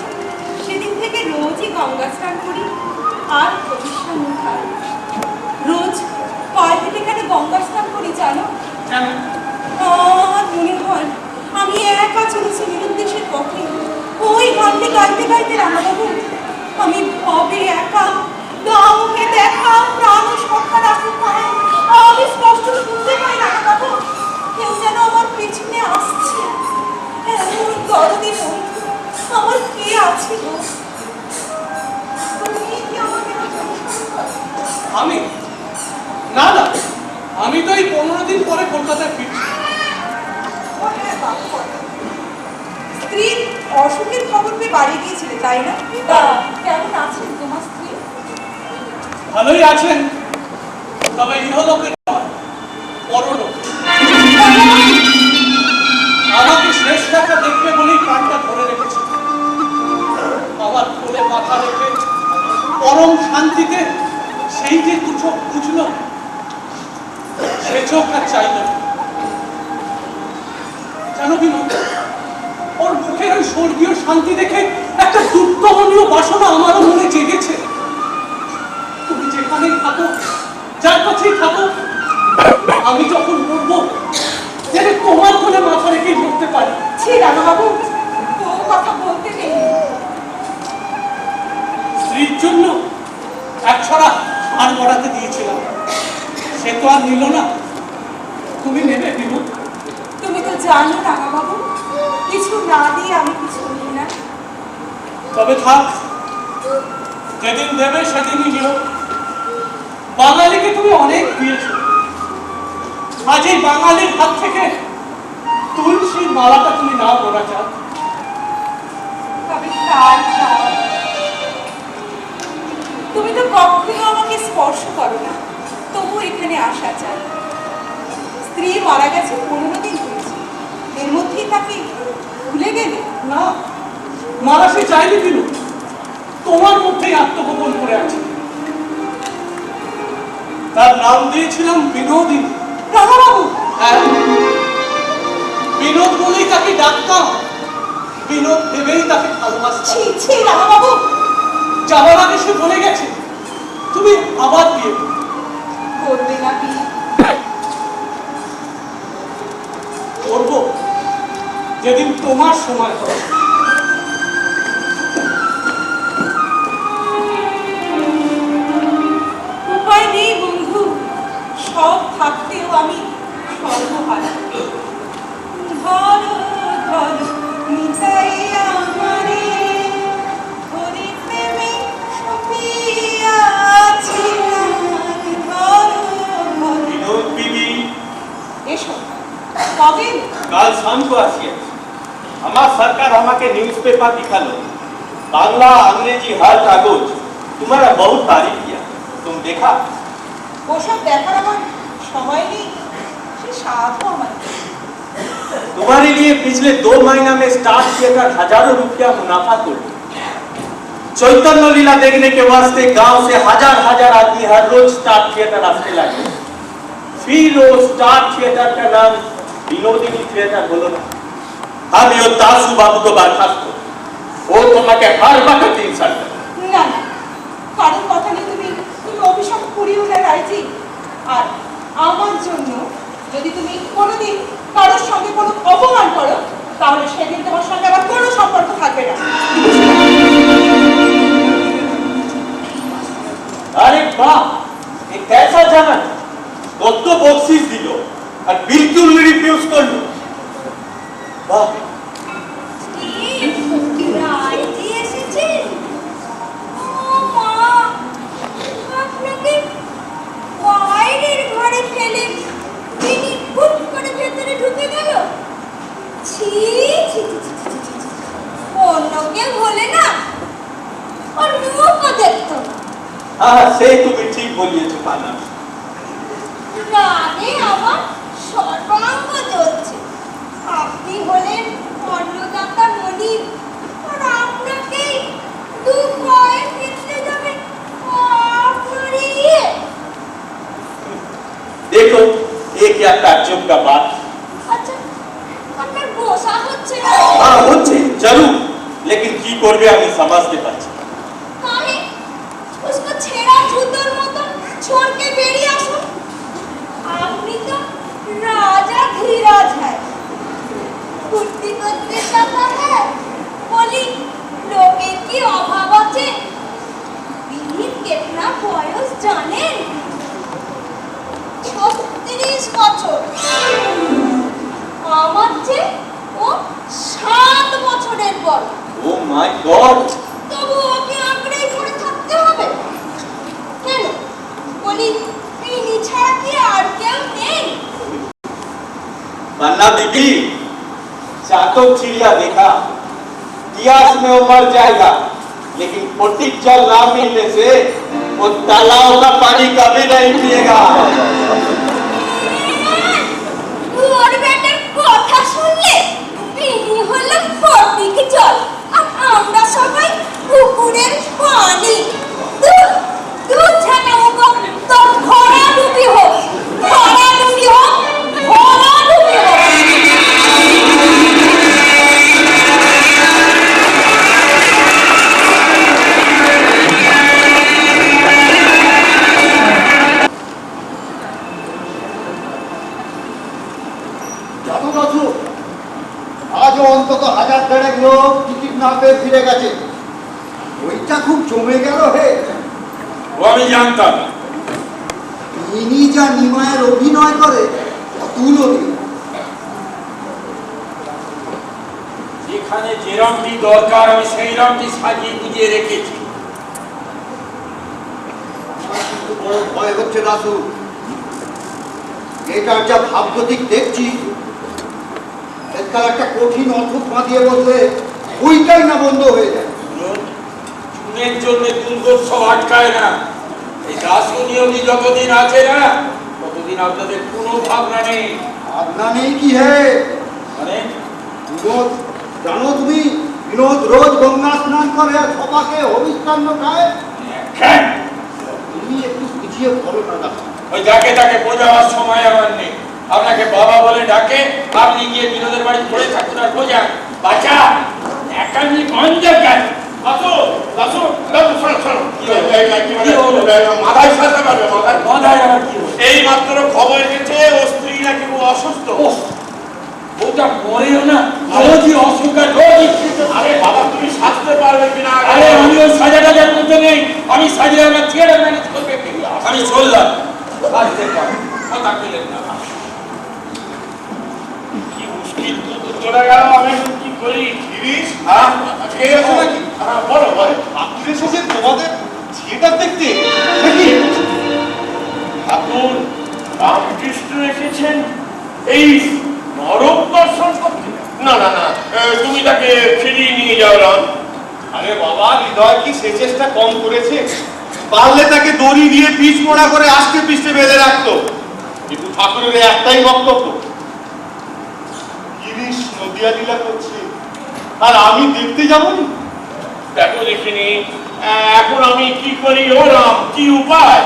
সেদিন থেকে রোজ রোজই গঙ্গা স্নান করি আর পবিত্র মুখার রোজ পায়ে থেকে কেন গঙ্গা স্নান করি জানো? কেন? আমার মনে হয় আমি একা চলেছি নিরুদ্দেশের পথে। ওই গানটি গাইতে গাইতে রামাবাবু আমি ভবে একা, গাঁওকে দেখা প্রাণ সত্তা রাখতে পারে। আমি স্পষ্ট শুনতে পাই রামাবাবু কেউ যেন আমার পেছনে আসছে। এমন দরদি বন্ধু আমার কে আছে গো? তুমি কি আমাকে অনুসরণ করো? আমি না না, আমি তো এই 15 দিন পরে কলকাতায় ফিরছি। স্ত্রীর অসুখের খবর পেয়ে বাড়ি গিয়েছিলে তাই না? তা কেমন আছেন তোমার স্ত্রী? ভালোই আছেন, তবে ইহলোকের নয়, পরলোক। আমাকে শেষ দেখা দেখবে বলেই কানটা ধরে রেখেছে। আমার কোলে মাথা রেখে পরম শান্তিতে সেই যে দু চোখ বুঝল, সে চোখ আর চাইল না। জানো কি ওর মুখের ওই স্বর্গীয় শান্তি দেখে একটা দুর্দমনীয় বাসনা আমারও মনে জেগেছে। তুমি যেখানেই থাকো, যার কাছেই থাকো, আমি যখন মরবো যেন তোমার কোলে মাথা রেখেই মরতে পারি। ছি রামাবাবু, ও কথা বলতে নেই। স্ত্রীর জন্য একছড়া আর মরাতে দিয়েছিলাম, সে তো আর নিল না। তুমি নেবে বিনু? তুমি তো জানো রামাবাবু, কিছু না দিয়ে আমি কিছু নিই না। তবে থাক, যেদিন দেবে সেদিনই নিও। বাঙালিকে তুমি অনেক দিয়েছ, আজ এই বাঙালির হাত থেকে তুলসীর মালাটা তুমি না পড়া চাও। তবে তার না, তুমি তো কখনো আমাকে স্পর্শ করো না, তবু এখানে আসা চাই। স্ত্রী মারা গেছে 15 দিন হয়েছে, এর মধ্যেই তাকে ভুলে গেলে? না, মারা সে চাইনি বিনু, তোমার মধ্যেই আত্মগোপন করে আছে। তার নাম দিয়েছিলাম বিনোদিনী। রামাবাবু, হ্যাঁ, বিনোদ বলেই তাকে ডাকতাম, বিনোদ ভেবেই তাকে ভালোবাসতাম। ছি ছি রামাবাবু, যাওয়ার আগে সে বলে গেছে তুমি আবার বিয়ে করবে না বিয়ে? করবো যেদিন তোমার সময় হবে। উপায় নেই বন্ধু, সব থাকতেও আমি সর্বহারা। ধরো ধরো নিতাই আমারে, ধরে প্রেমে সপিয়াছিলাম। ধরো ধরো। বিনোদ বিবি এসো, কবে? কাল शाम को आसिए। हमार सरकार हमारे न्यूज़पेपर दिखालो, बांग्ला अंग्रेजी हर कागज तुम्हारा बहुत तारीफ किया, तुम देखा? ওসব দেখার আমার সময় নেই, সে সাধু আমার। तुम्हारे लिए पिछले 2 महीना में स्टार थिएटर हजारों रुपया मुनाफा कर चैतन्य लीला देखने के वास्ते गांव से हजार हजार आदमी हर रोज स्टार थिएटर आने लगे। फिर वो स्टार थिएटर का नाम विनोदिनी थिएटर बोलो ना। हम यो दासू बाबू को बर्खास्त करो, वो तुम्हें हर वक्त इंसल्ट करे। না না, কারোর কথা নিয়ে তুমি তুমি অভিশাপ করিও না রাইজি। আর আমার জন্য যদি তুমি কোনোদিন কারোর সঙ্গে কোনো অপমান করো, তাহলে সেদিন তোমার সঙ্গে আবার কোনো সম্পর্ক থাকবে না। अरे वाह, ये कैसा जन्म, কত বকশিস দিল আর বিলকুল রিফিউজ করলো। বাহ, রাইজি এসেছেন? ও মা, আপনাকে বাইরের ঘরে ফেলে তিনি হুট করে ভেতরে ঢুকে গেল। ছি ছি ছি ছি ছি ছি ছি। অন্য কেউ হলে না ওর মুখও দেখতো না। হ্যাঁ সে তুমি ঠিক বলিয়েছো পানা। রাগে আমার সর্বাঙ্গ জ্বলছে। আপনি হলেন অন্নদাতা মনির, আর আপনাকেই দু পায়ে ফেলতে যাবে আপনারই ইয়ে। देखो ये क्या ताज्जुब का बात। আচ্ছা, আপনার গোসা হচ্ছে না? हाँ হচ্ছে জরুর, लेकिन কি করবে আমি বুঝতে পারছি না। লোকের কি অভাব আছে? বিনির কেতনা বয়স জানেন? 36 বছর। আমার চেয়ে ও 7 বছরের বড়। ও মাই গড! তবু ওকে আঁকড়েই ধরে থাকতে হবে কেন? বলি বিনি ছাড়া কি আর কেউ নেই? पन्ना बीबी, चाटो चिड़िया देखा, इतिहास में वो मर जाएगा, लेकिन पोटिक जल ना मिलने से वो तालाब का पानी कभी नहीं पिएगा। ওর বেটার কথা শুনলে বিনি হলো ফটিক জল, আর আমরা সবাই পুকুরের পানি। দুধ দুধ ছানা মুখো তো ভরা ডুবি হোক, ভরা ডুবি হোক, ভরা ডুবি হোক। জানো দাদু, আজও অন্তত 1000-1000 লোক টিকিট না পেয়ে ফিরে গেছে। ওইটা খুব জমে গেল হে। ও আমি জানতাম না। ইনি যা নিমায়ের অভিনয় করে অতুলনীয়। যেখানে যেরমটি দরকার আমি সেই রকমটি সাজিয়ে গুজিয়ে রেখেছি। আমার কিন্তু বড় ভয় হচ্ছে দাদু, এটার যা ভাবগতিক দেখছি, একাল একটা কঠিন অদ্ভুত বাঁধিয়ে বললে ওইটাই না বন্ধ হয়ে যায়। চুনের জন্য দুর্গোৎসব আটকায় না। এই দাসনিয়মই যতদিন আছে না, ততদিন আপনাদের কোনো ভাবনা নেই। ভাবনা নেই কি হে? মানে বিনোদ, জানো তুমি বিনোদ রোজ গঙ্গা স্নান করে আর সবাকে হবিষ্কান্ন খায়? হ্যাঁ, তুমি একটু পিছিয়ে পড়ো না দাদু। ওই যাকে তাকে বোঝাবার সময় আমার নেই। আপনাকে বাবা বলে ডাকে, আপনি গিয়ে বিনোদের বাড়ি পড়ে থাকুন আর বোঝান। বাচ্চা একান্নি গঞ্জ কেন? মাথায় সাজতে পারবে, মাথায় আমার কি হলো? এই মাত্র খবর এসেছে ও স্ত্রী নাকি ও অসুস্থ। ওটা মরেও না, রোজই অসুখ আর রোজই। আরে বাবা, তুমি সাজতে পারবে কিনা? আরে আমি ওই সাজাটাজার মধ্যে নেই। আমি সাজিয়ে আমার থিয়েটার ম্যানেজ করবে কি? আমি চললাম। সাজতে পারবো, কথা পেলেন না। কি মুশকিল তো চলে গেল, আমি এখন কি করি? গিরিশ, হ্যাঁ, কে আছে নাকি? হ্যাঁ, বলো বলো। আপনি এসেছে তোমাদের থিয়েটার দেখতে নাকি? ঠাকুর রামকৃষ্ণ এসেছেন এই নরক দর্শন করতে? না না না, তুমি তাকে ফিরিয়ে নিয়ে যাও রাম। আরে বাবা, হৃদয় কি সে চেষ্টা কম করেছে? পারলে তাকে দড়ি দিয়ে পিচ মোড়া করে আষ্টে পিষ্টে বেঁধে রাখতো, কিন্তু ঠাকুরের একটাই বক্তব্য, গিরিশ নদিয়া লীলা করছে আর আমি দেখতে যাবো না। দেখো দেখিনি, এখন আমি কি করি ও রাম, কি উপায়?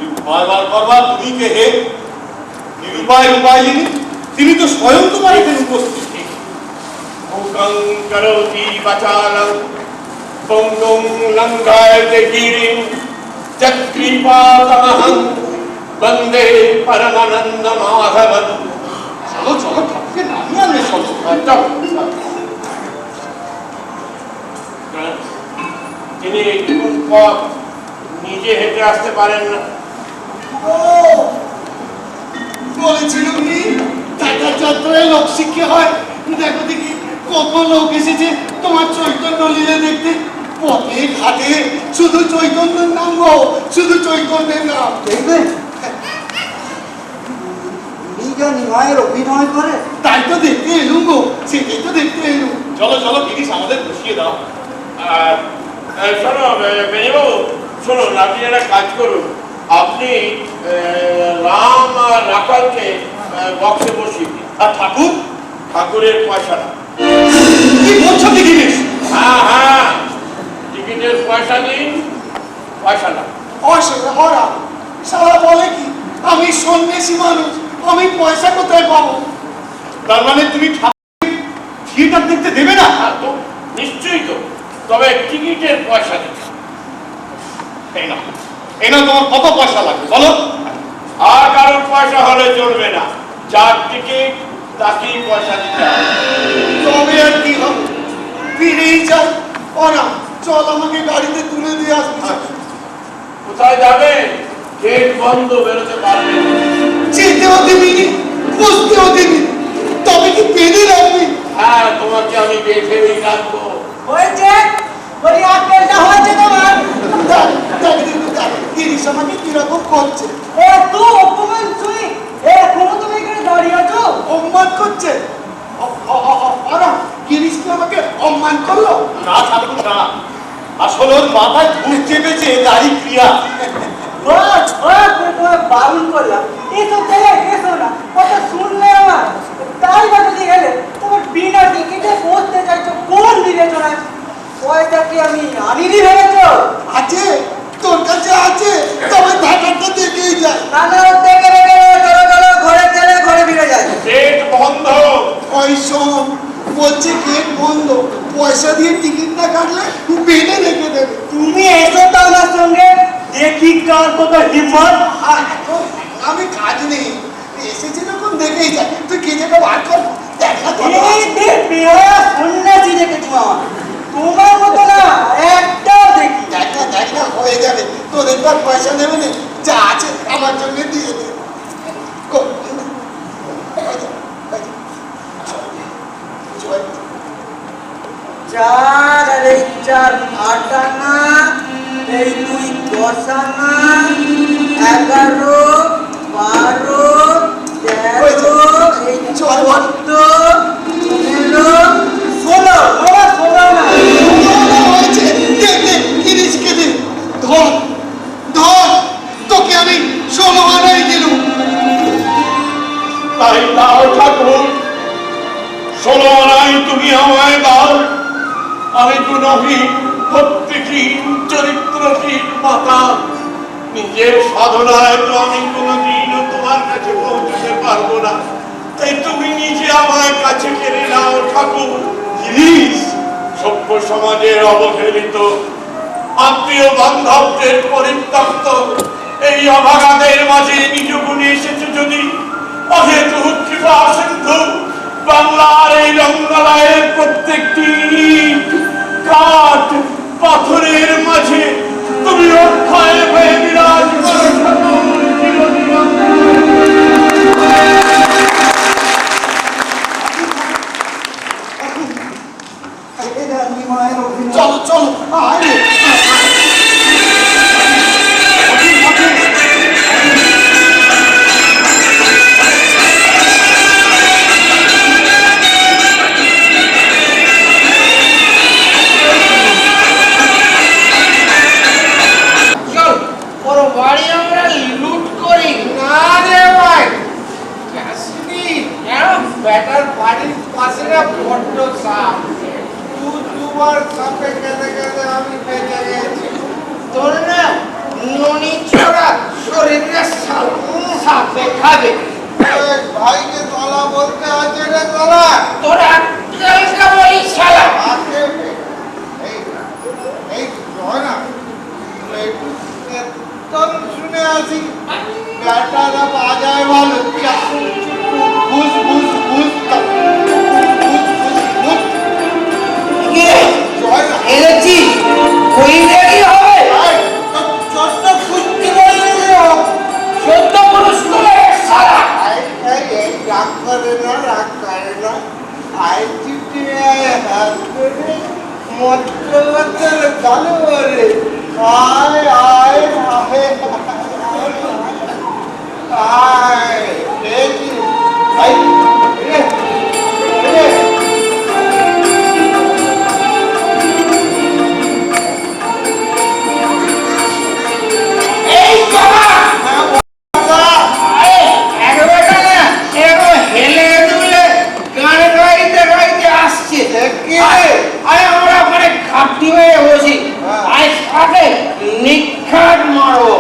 এই উপায় বার করবার তুমি কে হে? নিরুপায় উপায় তিনি তো স্বয়ং তোমার এখানে উপস্থিত। মুখং করোতি বাচালং পঙ্গুং লঙ্ঘয়তে গিরিং চক্রিপাতমহং বন্দে পরমানন্দ মাধবন। চলো চলো, ঠাকুরকে নামিয়ে আনবে চলো। তিনি একটুকুন পথ নিজে হেঁটে আসতে পারেন না। বলেছিল উনি টাকা চত্বরে লোক শিক্ষা হয়। দেখো দেখি কত লোক এসেছে তোমার চৈতন্য লীলা দেখতে। পথে ঘাটে শুধু চৈতন্যের নাম গো, শুধু চৈতন্যের নাম। দেখবে নিমায়ের অভিনয় করে, তাই তো দেখতে এলুম গো, সেটাই তো দেখতে এলুম। চলো চলো, গিরিশ আমাদের বসিয়ে দাও। শোনো বেনিবাবু, শুনুন, আপনি একটা কাজ করুন, আপনি রাম আর রাখালকে বক্সে বসিয়ে দিন। আর ঠাকুর? ঠাকুরের পয়সাটা। কি বলছো কি গিরিশ? হ্যাঁ হ্যাঁ, টিকিটের পয়সা দিন, পয়সাটা। অসরা সারা বলে কি আমি সন্ন্যাসী মানুষ, আমি পয়সা কোথায় পাবো? তার মানে তুমি ঠাকুর থিয়েটার দেখতে দেবে না? আর তো নিশ্চয়ই তো, তবে টিকিটের পয়সা দিন। এই না, এই না, তোমার কত পয়সা লাগবে বলো? আর কারোর পয়সা হলে চলবে না, যার টিকিট তাকেই পয়সা দিতে হবে। তবে আর কি হবে? ফিরেই যাই, ওরা চল আমাকে গাড়িতে তুলে দিয়ে আসবি। কোথায় যাবে? গেট বন্ধ, বেরোতে পারবে না। যেতেও দিবি বুঝতেও দিবি, তবে কি বেঁধে রাখবি? হ্যাঁ, তোমাকে আমি বেঁধেই রাখবো। হয়েছে বলি আক্কেলটা হয়েছে তোমার। গিরিশ আমাকে কিরকম করছে, এত অপমান শুনি এখনো তুমি এখানে দাঁড়িয়ে আছো? অপমান করছে। ওরা গিরিশ কি আমাকে অপমান করলো? না ঠাকুর না, আসলে ওর মাথায় ভূত চেপেছে দাড়ি ক্রিয়া। তোমার বারণ করলাম এসো চলে এসো না, কথা শুনলে আমার তাই বা যদি গেলে তোমার বিনা টিকিটে বসতে চাইছো কোন বিবেচনায়? পয়সা কি আমি আনিনি ভেবেছো? আছে তোর কাছে আছে, তবে ব্যাপারটা দেখেই যায়। না না দেখে রেখে চলো চলো ঘরে চলে ঘরে ফিরে যাই। গেট বন্ধ। ওই শোন, বলছে গেট বন্ধ, পয়সা দিয়ে টিকিট না কাটলে বেঁধে রেখে দেবে। তুমি এসো তো আমার সঙ্গে, দেখি কার কত হিম্মত। আমি কাজ নেই, এসেছি যখন দেখেই যায়। তুই কে যেটা বার কর, দেখা তো। এই দেখ পেয়ারা সন্ন্যাসী দেখেছি আমার, তোমার মতো না একটাও দেখি। দেখা হয়ে যাবে, তোদের তো আর পয়সা নেবে না, যা আছে আমার জন্য দিয়ে দে। চার আর এই চার আট আনা, এই দুই 10 আনা, 11, 12, 13, এই 14, 15, 16 বাবা 16 না। হয়েছে, দেখ দেখ গিরিশকে দে, ধর ধর, তোকে আমি 16 আনাই দিলুম। তাই দাও ঠাকুর, 16 আনাই তুমি আমায় দাও। আমি গুণহীন, ভক্তিহীন, চরিত্রহীন মাতা, নিজের সাধনায় তো আমি কোনোদিনও তোমার কাছে পৌঁছতে পারবো না। তাই তুমি নিজে আমার কাছে কেড়ে নাও ঠাকুর। গিরিশ, সভ্য সমাজের অবহেলিত, আত্মীয় বান্ধবদের পরিত্যক্ত এই অভাগাদের মাঝে নিজ গুণে এসেছে যদি, অহেতু কৃপা সিন্ধু বাংলার এই রঙ্গলায়ের প্রত্যেকটি ইট, কাঠ, পাথরের মাঝে তুমি অক্ষয় হয়ে বিরাজ করো ঠাকুর চিরদিন। চলো চলো, আয় চল ওর বাড়ি আমরা লুট করি। না রে ভাই, যাসনি কেন? বেটার বাড়ির পাশে না বড্ড সাপ, দুবার সাপে কেঁদে কেঁদে আমি বেঁচে গেছি। তোর না ননি ছোড়া শরীরে সাপে খাবে। ভাইকে তলা বলতে আছে রে তলা। তোরা কালকে বলি শালা। এই না একটু শুনে আসি, ব্যাটারা বাজায় ভালো, বুঝ বুঝ বুঝ এনেছি কইলে কি হবে? ছোট্ট কুস্তি বললে সত্য পুরুষ করে শালা। রাগ করে না, রাগ করে না। আয় চিঠি হাত করে মধ্যে মধ্যে গালো রে, আয় আয় আয় আয় দেখি ভাই এই বাবা একবারটা না এরকম হেলে দুলে গান গাইতে গাইতে আসছে। আরে আমরা ওখানে ঘাপটি হয়ে বসি, আয় সাথে নিখাট মারবো,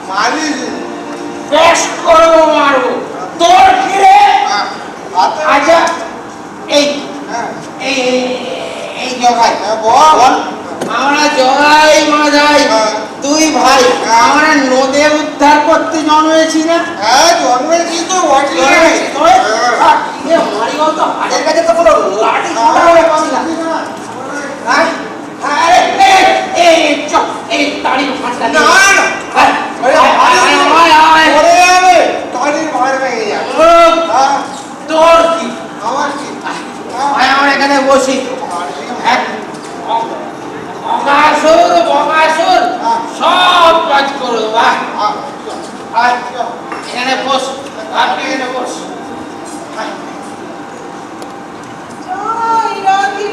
মারিস বেশ করবো মারবো। তোর কি রে? আচ্ছা এই এই এই জগাই বল। আমরা জগাই মাঝাই দুই ভাই, আমরা নদে উদ্ধার করতে জন্মেছি না? হ্যাঁ জন্মেছি তো বটে। মারি বলতো হাটের কাছে তো কোনো লাঠি ছোটা পাচ্ছি না। হ্যাঁ আরে এই চল এই তাড়ি ফাটা না তোর কি আমার এখানে বসি বকাসুর সব কাজ করো এখানে বস আপনি এখানে বস জয় রাধে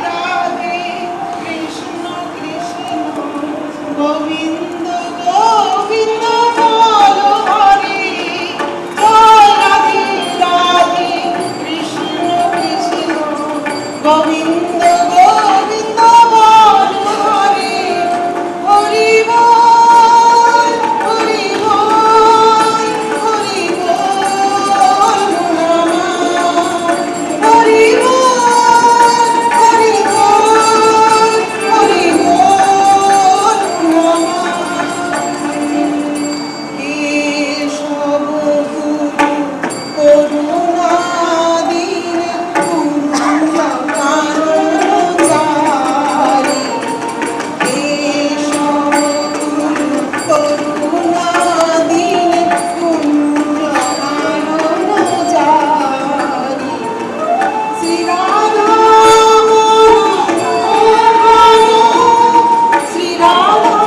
রাধে কৃষ্ণ কৃষ্ণ গোবিন্দ গোবিন্দ বলো হরি জয় রাধে রাধে কৃষ্ণ কৃষ্ণ গোবিন্দ গোবিন্দ বলো হরি হরি বল হরি বল হরি বল হরি বল হরি বল হরি বল কেশব গুরু করুণা দীন করুণা কারণ জারি কেশব গুরু করুণা দীন করুণা কারণ জারি শ্রী রাধা শ্রী রাধা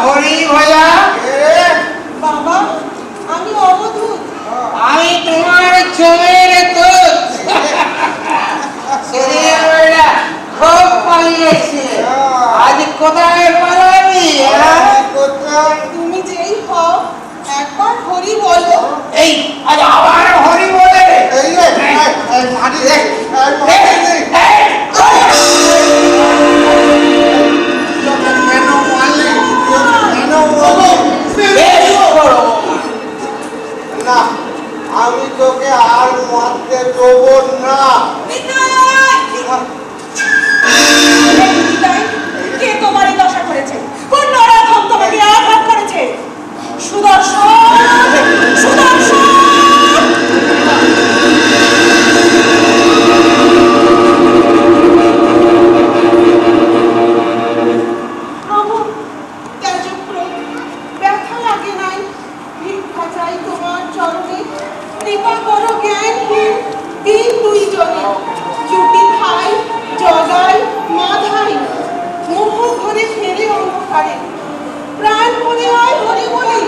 হরি ভাইয়া বাবা আমি অবধূত আমি তোমার জমির দুধ সেদিনবেলা খুব পালিয়েছে আজ কোথায় পালাবি তুমি যেই হও একবার হরি বলো এই আজ আবার হরি বলে না আমি তোকে আর মারতে দেবো না। কে তোমার এই দশা করেছে? কোন নরাধম তোমাকে আঘাত করেছে? সুদর্শন সুদর্শন প্রভু ত্যাযক্রোধ ব্যথা লাগে নাই ভিক্ষা চাই তোমার চরণে কৃপা করো জ্ঞানহীন দিন দুইজনে জুটি খাই জগাই মাধাই মোহ ঘরে ফেলে অন্ধকারে প্রাণ মনে হয় হরি বলি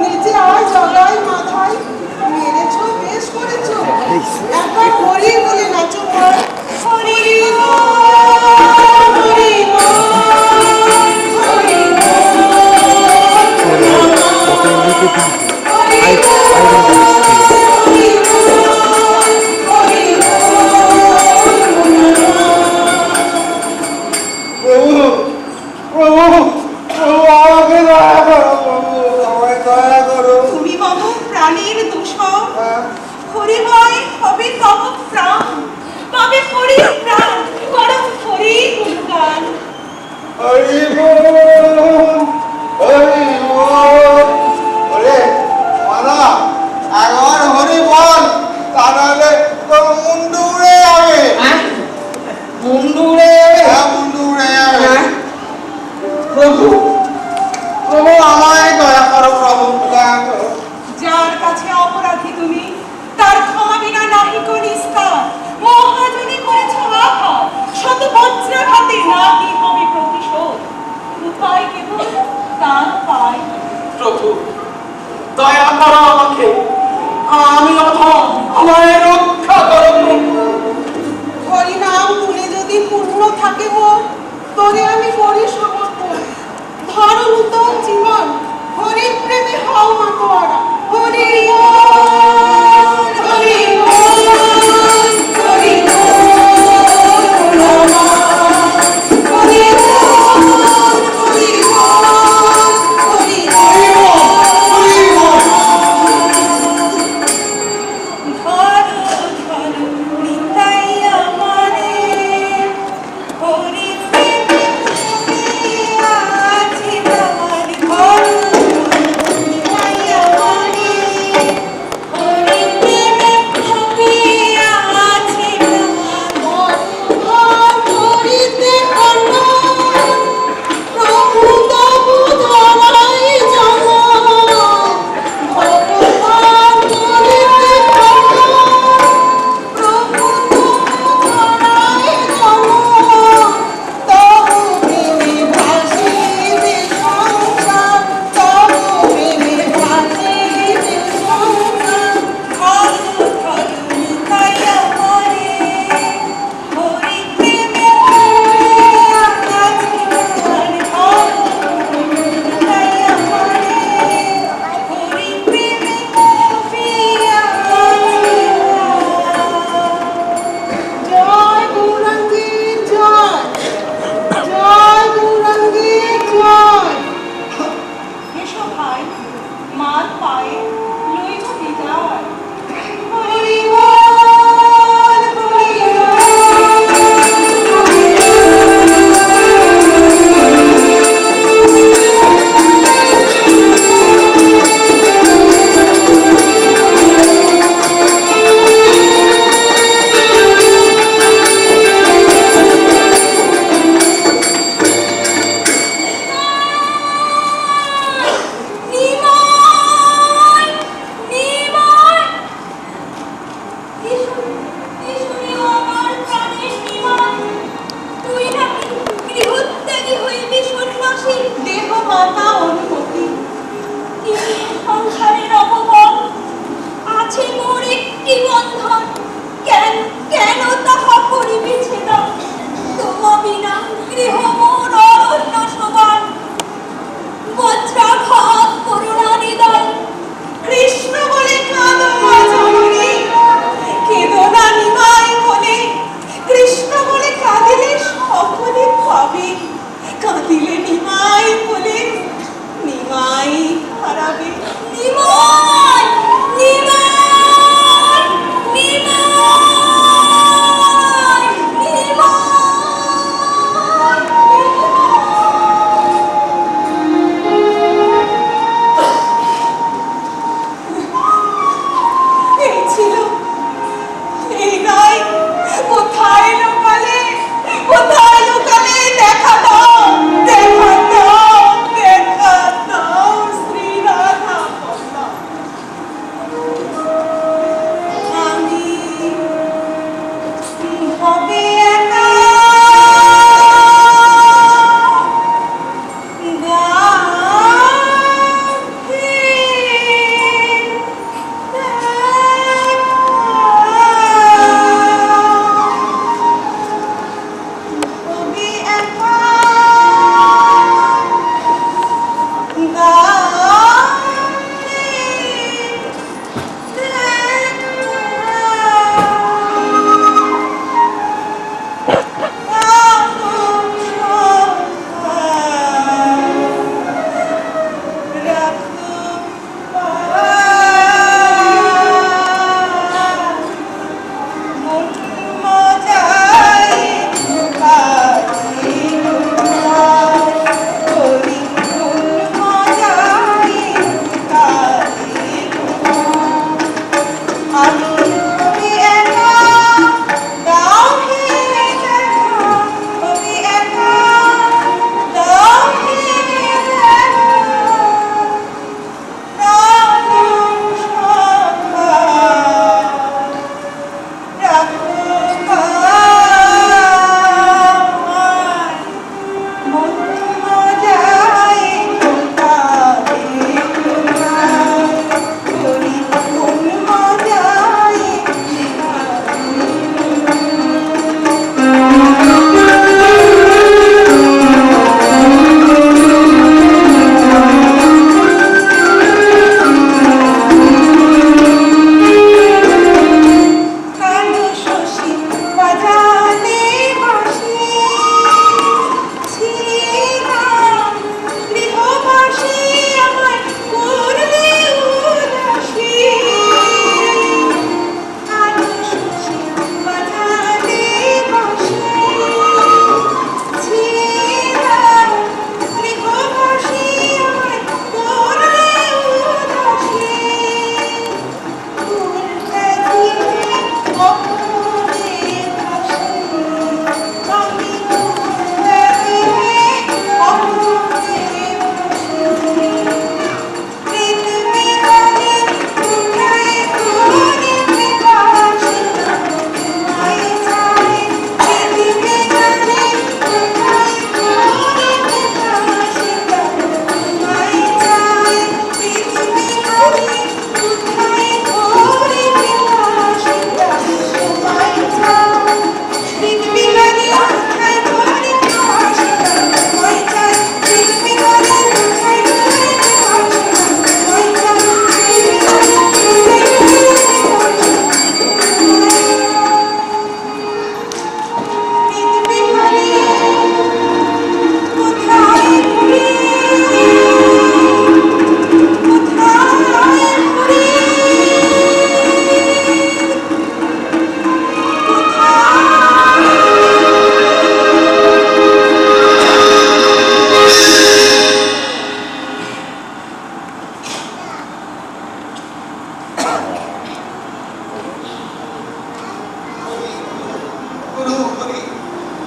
নিচে আয় জগাই মাথায় মেরেছ বেশ করেছ একবার হরি বলে নাচো মা হরি বল হরি বল হরি প্রভু প্রভু প্রভু আমাকে দয়া করো প্রভু আমায় দয়া করো। তুমি মম প্রাণের দূষণ হরিময় হবে তব প্রাণ পাবে হরি প্রাণ করো হরি গুণগান হরি বল হরি বল। ওরে মানা একবার হরি বল তা নাহলে তোর মুন্ডু উড়ে যাবে। মুন্ডু উড়ে যাবে হ্যাঁ মুন্ডু উড়ে যাবে। প্রভু প্রভু আমায় দয়া করো প্রভু দয়া করো যার কাছে অপরাধী তুমি তার ক্ষমা বিনা নাহি কোন নিস্তার মহাজনী করেছ আঘাত শত বজ্রাঘাতে নাহি হবে প্রতিশোধ উপায় কেবল তার পায় প্রভু দয়া করো আমাকে আমি অধম আমায় রক্ষা করো প্রভু হরিনাম তুলে যদি পূর্ণ থাকে মোর তোরে আমি করি সমর্পণ ধর নূতন জীবন হরি প্রেমে হও মাতোয়ারা হরি বল হরি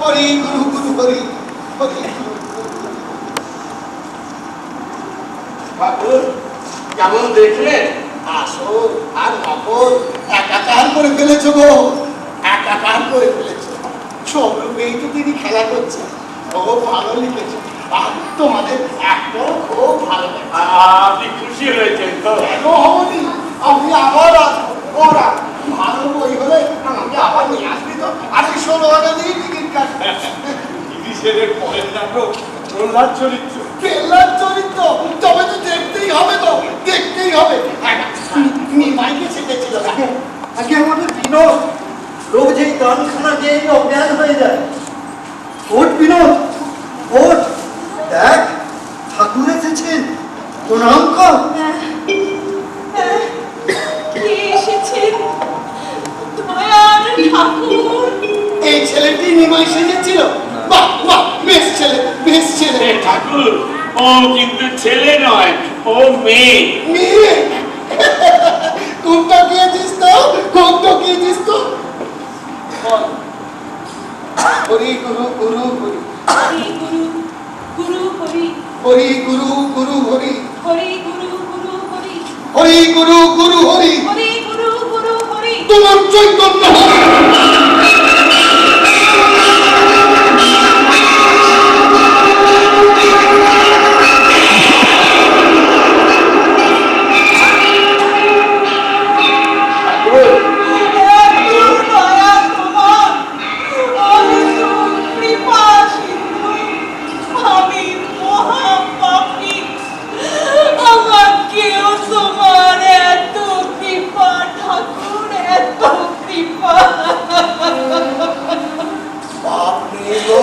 হরি গুরু গুরু হরি হরি গুরু ঠাকুর কেমন দেখলেন? আসল আর নকল একাকার করে ফেলেছো গো, একাকার করে ফেলেছো। সব রূপেই তো তিনি খেলা করছেন। খুব ভালো লিখেছে, আর তোমাদের একটাও খুব ভালো লেগেছে। আপনি খুশি হয়েছেন তো? কেন হবনি? আমি আবার আসবো। ওরা ভালো বই হলে আমাকে আবার নিয়ে আসবি তো? আজকে 16 দিয়ে টিকিট কাটবে। ইতিহাসের পরের নাটক প্রহ্লাদ চরিত্র। পেল্লার চরিত্র তবে তো দেখতেই হবে, তো দেখতেই হবে। নিমাইকে ছেড়েছিল আগে আমাদের বিনোদ রোজ এই গানখানা দিয়ে অজ্ঞান হয়ে যায়। ওঠ বিনোদ, ওঠ, দেখ ঠাকুর এসেছেন, প্রণাম কর। কে এসেছেন? দয়াল ঠাকুর। এই ছেলেটি নিমাই সেজেছিল। বাহ বাহ, বেশ ছেলে, বেশ ছেলে। ঠাকুর, ও কিন্তু ছেলে নয়, ও মেয়ে। মেয়ে কোনটা গিয়েছিস তো, কোনটা গিয়েছিস তো? হরি গুরু গুরু হরি, হরি গুরু গুরু হরি, হরি গুরু গুরু হরি, হরি গুরু গুরু হরি, হরি গুরু গুরু হরি, হরি গুরু গুরু হরি। তোমার চৈতন্য হরি। আমি মহাপাপী, আমার কেউ তোমার এত কৃপা ঠাকুর, এত কৃপা। পাপ নেই গো,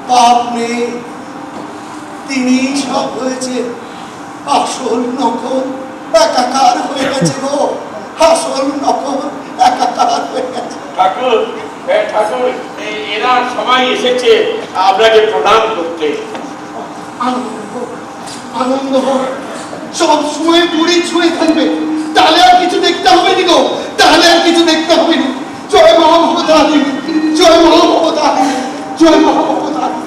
পাপ নেই। তিনি সব হয়েছে। আসল নকল একাকার হয়ে গেছে গো, আসল নকল একাকার হয়ে গেছে। ঠাকুর, ঠাকুর, এরা সবাই এসেছে আপনাকে প্রণাম করতে। আনন্দ হোক, আনন্দ হোক, সব সময় পুরী ছুঁয়ে থাকবে। তাহলে আর কিছু দেখতে হবে নি গো, তাহলে আর কিছু দেখতে হবে না। জয় মহাভবতারিণী, জয় মহাভবতারিণী, জয় মহাভবতারিণী।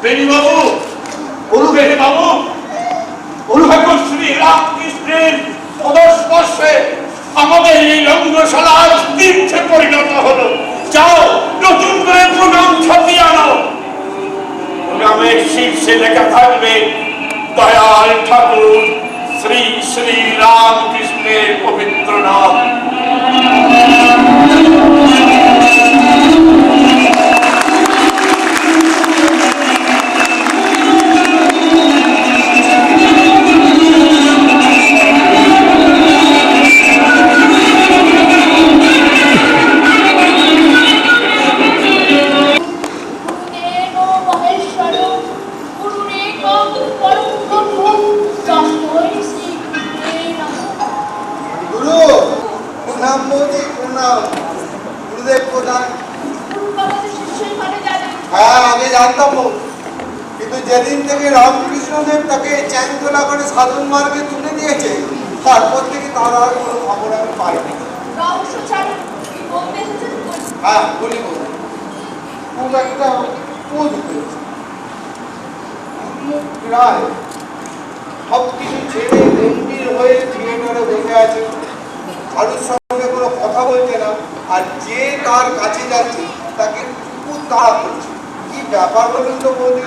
বেণী বাবু, বেণী বাবু, ঠাকুর শ্রী রামকৃষ্ণের পদস্পর্শে আমাদের এই রঙ্গশালা তীর্থে পরিণত হলো। যাও, নতুন করে প্রণাম ছাপিয়ে আনো। প্রণামের শীর্ষে লেখা থাকবে দয়াল ঠাকুর শ্রী শ্রী রামকৃষ্ণের পবিত্র নাম। হ্যাঁ, আমি জানতাম, কিন্তু যেদিন থেকে রামকৃষ্ণদেব তাকে চ্যাংদোলা করে সাধন মার্গে তুলে দিয়েছে, তারপর থেকে তার আর কোনো খবর আমি পাইনি। হ্যাঁ, বলি বলি, খুব একটা বোধ হয়েছে। প্রায় সব কিছু ছেড়ে গম্ভীর হয়ে থিয়েটারে বসে আছে, কারোর সঙ্গে কোনো কথা বলছে না, আর যে তার কাছে যাচ্ছে তাকে খুব তাড়া করছে। কি ব্যাপার বলুন তো বলি?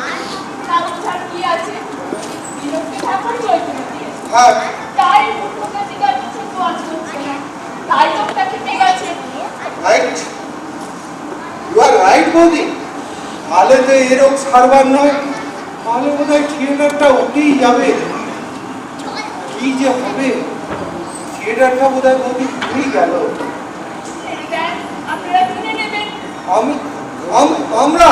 হ্যাঁ, রাইট, ইউ আর রাইট বৌদি। তাহলে তো এরকম সারবার নয়, তাহলে বোধ হয় থিয়েটারটা উঠেই যাবে। কি যে হবে, থিয়েটারটা বোধ হয় বৌদি উঠেই গেল। আমরা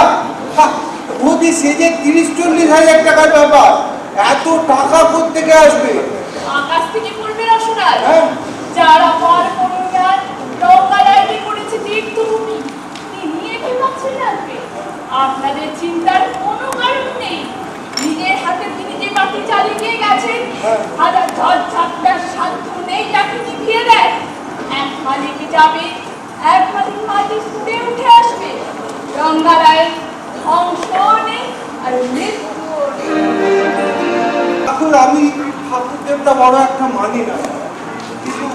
বৌদি, সেজে 30-40 হাজার টাকার ব্যাপার, এত টাকা কোত্থেকে আসবে? আকাশ থেকে পড়বে রসনার। হ্যাঁ, যারা পার করুণার রঙ্গালয়টি করেছে তীর্থভূমি, তিনি একে পাচ্ছেন রাখবে। আপনাদের চিন্তার কোনো কারণ নেই। নিজের হাতে তিনি যে বাতি চালিয়ে হাজার ঝড় ঝাপটার সাধ্য নেই তাকে নিভিয়ে দেয়। এক মালিক যাবে, এক মালিক মাটি ছুঁড়ে উঠে আসবে। গঙ্গারায় ধ্বংস নেই আর মৃত্যু নেই। এখন আমি ঠাকুর দেবতা বড় একটা মানি না, কিন্তু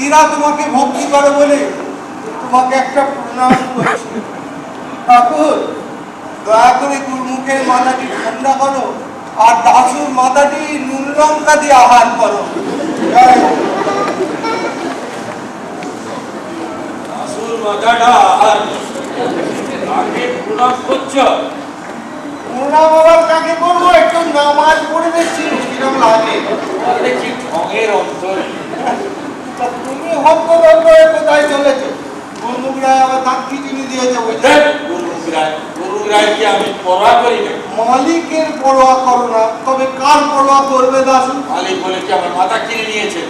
এরা তোমাকে ভক্তি করে বলে তোমাকে একটা প্রণাম করেছে। ঠাকুর, দয়া করে গুরুমুখের মাথাটি ঠান্ডা করো আর দাসুর মাথাটি নুন লঙ্কা দিয়ে আহার করো। আসল মাথাটা আর আগে প্রণাম করছো। প্রণাম আবার কাকে করবো? একটু নামাজ পড়ে দেখছি কিরম লাগে। দেখি ঢঙের অন্তরে তা তুমি হন্তদন্ত হয়ে কোথায় চলেছো? বন্ধুরা আবার দাঁত খিচুড়ি দিয়েছে বুঝলে। গরুর গায়ে কি আমি পরোয়া করি না? মালিকের পরোয়া করো না, তবে কার পরোয়া করবে দাসু? মালিক বলে কি আমার মাথা কিনে নিয়েছে?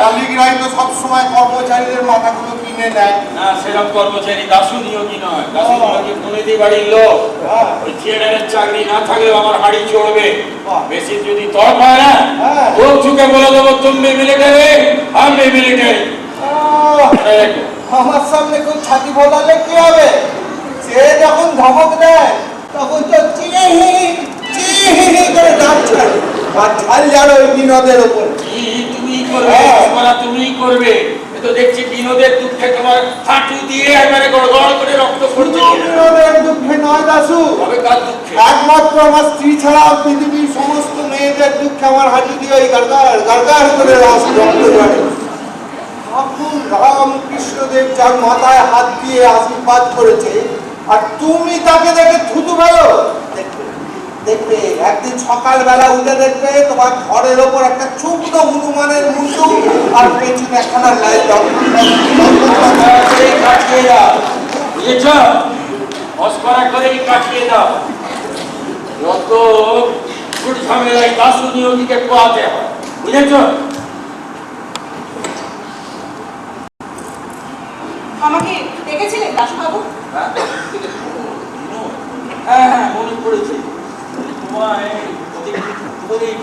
মালিকরাই তো সবসময় কর্মচারীদের মাথাগুলো কিনে নেয়। না, সেরকম কর্মচারী দাসু নিয়োগী নয়। দাসু নিয়োগী পুনেদি বাড়ির লোক। ওই থিয়েটারের চাকরি না থাকলেও আমার হাড়ি চড়বে। বেশি যদি তর পায় না, ও চুকে বলে দেবো তুমি মিলিটারি, আমি মিলিটারি। আমার সামনে কেউ ছাতি ফোলালে কি হবে? সে যখন ধমক দেয় তখন তো চিহি চিহি করে দাঁত ছাড়ে আর ঝাল ঝাড় ওই বিনোদের ওপর। তুমি করবে, তুমি করবে। এ তো দেখছি বিনোদের দুঃখে তোমার হাঁটু দিয়ে একবারে গড়গড় করে রক্ত পড়ছে। বিনোদের দুঃখে নয় দাসু, তবে কার দুঃখে? একমাত্র আমার স্ত্রী ছাড়া পৃথিবীর সমস্ত মেয়েদের দুঃখে আমার হাঁটু দিয়ে ওই গারগার গারগার করে রক্ত ঝরে। ঠাকুর রামকৃষ্ণদেব যার মাথায় হাত দিয়ে আশীর্বাদ করেছে, আর তুমি তাকে দেখে থুতু ফেলো। দেখবে দেখবে একদিন সকালবেলা উঠে দেখবে তোমার ঘরের ওপর একটা ছোট্ট হনুমানের মুন্ডু আর পেছনে একখানা লাইট কাটিয়ে দাও, বুঝেছ? মস্করা করেই কাটিয়ে দাও। যত ঝুট ঝামেলায় দাসু নিয়োগীকে পোয়াতে হয়, বুঝেছ? আমাকে ডেকেছিলেন দাসবাবু? হ্যাঁ হ্যাঁ, মনে পড়েছে। তোমায়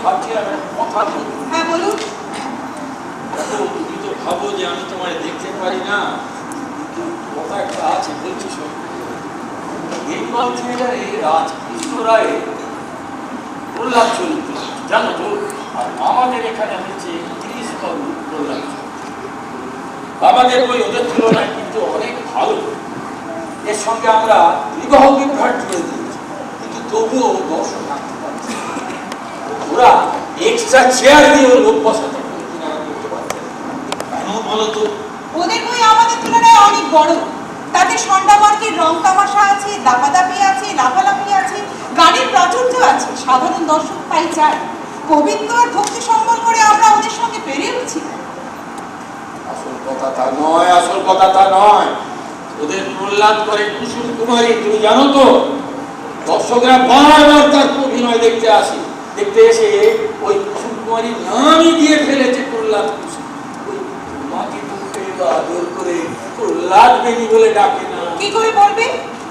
ভাবছিলাম কথা বলবো। হ্যাঁ বলুন। তুমি তো ভাবো যে আমি তোমায় দেখতে পারি না, কথা একটা আছে, বলছি শোন। বেঙ্গল থিয়েটারে রাজকৃষ্ণ রায় প্রহ্লাদ চরিত্র, জানো তো? আর আমাদের এখানে হচ্ছে তিরিশ বাবু প্রহ্লাদ। আমাদের বই ওদের তুলনায় কিন্তু অনেক ভালো। এর সঙ্গে আমরা বিবাহ বিভ্রাট করে দিয়েছি, কিন্তু তবুও দর্শক রাখতে পারছি। ওরা এক্সট্রা চেয়ার দিয়ে লোক বসাতে করতে পারছে। কেন বলো তো? ওদের বই আমাদের তুলনায় অনেক বড়। তাতে সন্ধ্যাবর্গের রং তামাশা আছে, দাপাদাপি আছে, লাফালাফি আছে, গানের প্রাচুর্য আছে। সাধারণ দর্শক তাই চায়। কবিত্ব আর ভক্তি সম্বল করে আমরা ওদের সঙ্গে পেরে উঠছি। আসল কথা তা নয়, আসল কথা তা নয়। ওদের প্রহ্লাদ করে কুসুম কুমারী, তুমি জানো তো? দর্শকরা বারবার তার অভিনয় দেখতে আসে, দেখতে এসে ওই কুসুম কুমারীর নামই দিয়ে ফেলেছে প্রহ্লাদ কুসুম। মাকে মুখে আদর করে প্রহ্লাদ বেনি বলে ডাকে না। কি করে বলবে?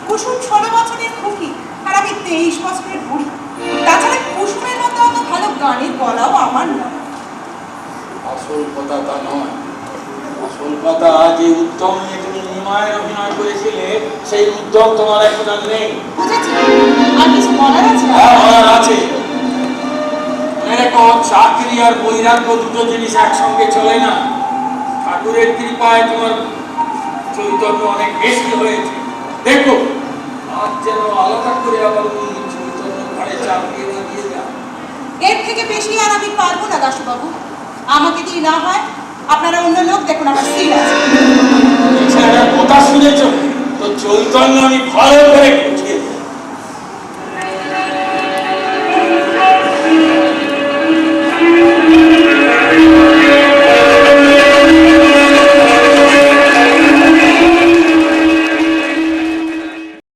কুসুম 16 বছরের খুকি আর আমি 23 বছরের বুড়ি। তাছাড়া কুসুমের মতো অত ভালো গানের গলাও আমার না। আসল কথা তা নয়। আসল কথা যে উদ্যম নিয়ে তুমি নিমায়ের অভিনয় করেছিলে, সেই উদ্যম তোমার এখন আর নেই। বুঝেছি। আর কিছু বলার আছে? হ্যাঁ, বলার আছে। মনে রেখো, চাকরি আর বৈরাগ্য দুটো জিনিস একসঙ্গে চলে না। ঠাকুরের কৃপায় তোমার চৈতন্য অনেক বেশি হয়েছে। দেখো, আজ যেন আলাদা করে আবার ওই চৈতন্য ঘরে চাপিয়ে না দিয়ে যাও। এর থেকে বেশি আর আমি পারবো না দাসবাবু। আমাকে দিয়ে না হয় আপনারা অন্য লোক দেখুন, আমার সিট আছে। ছেলেটার কথা শুনেছ তো? চৈতন্য আমি ভালো করে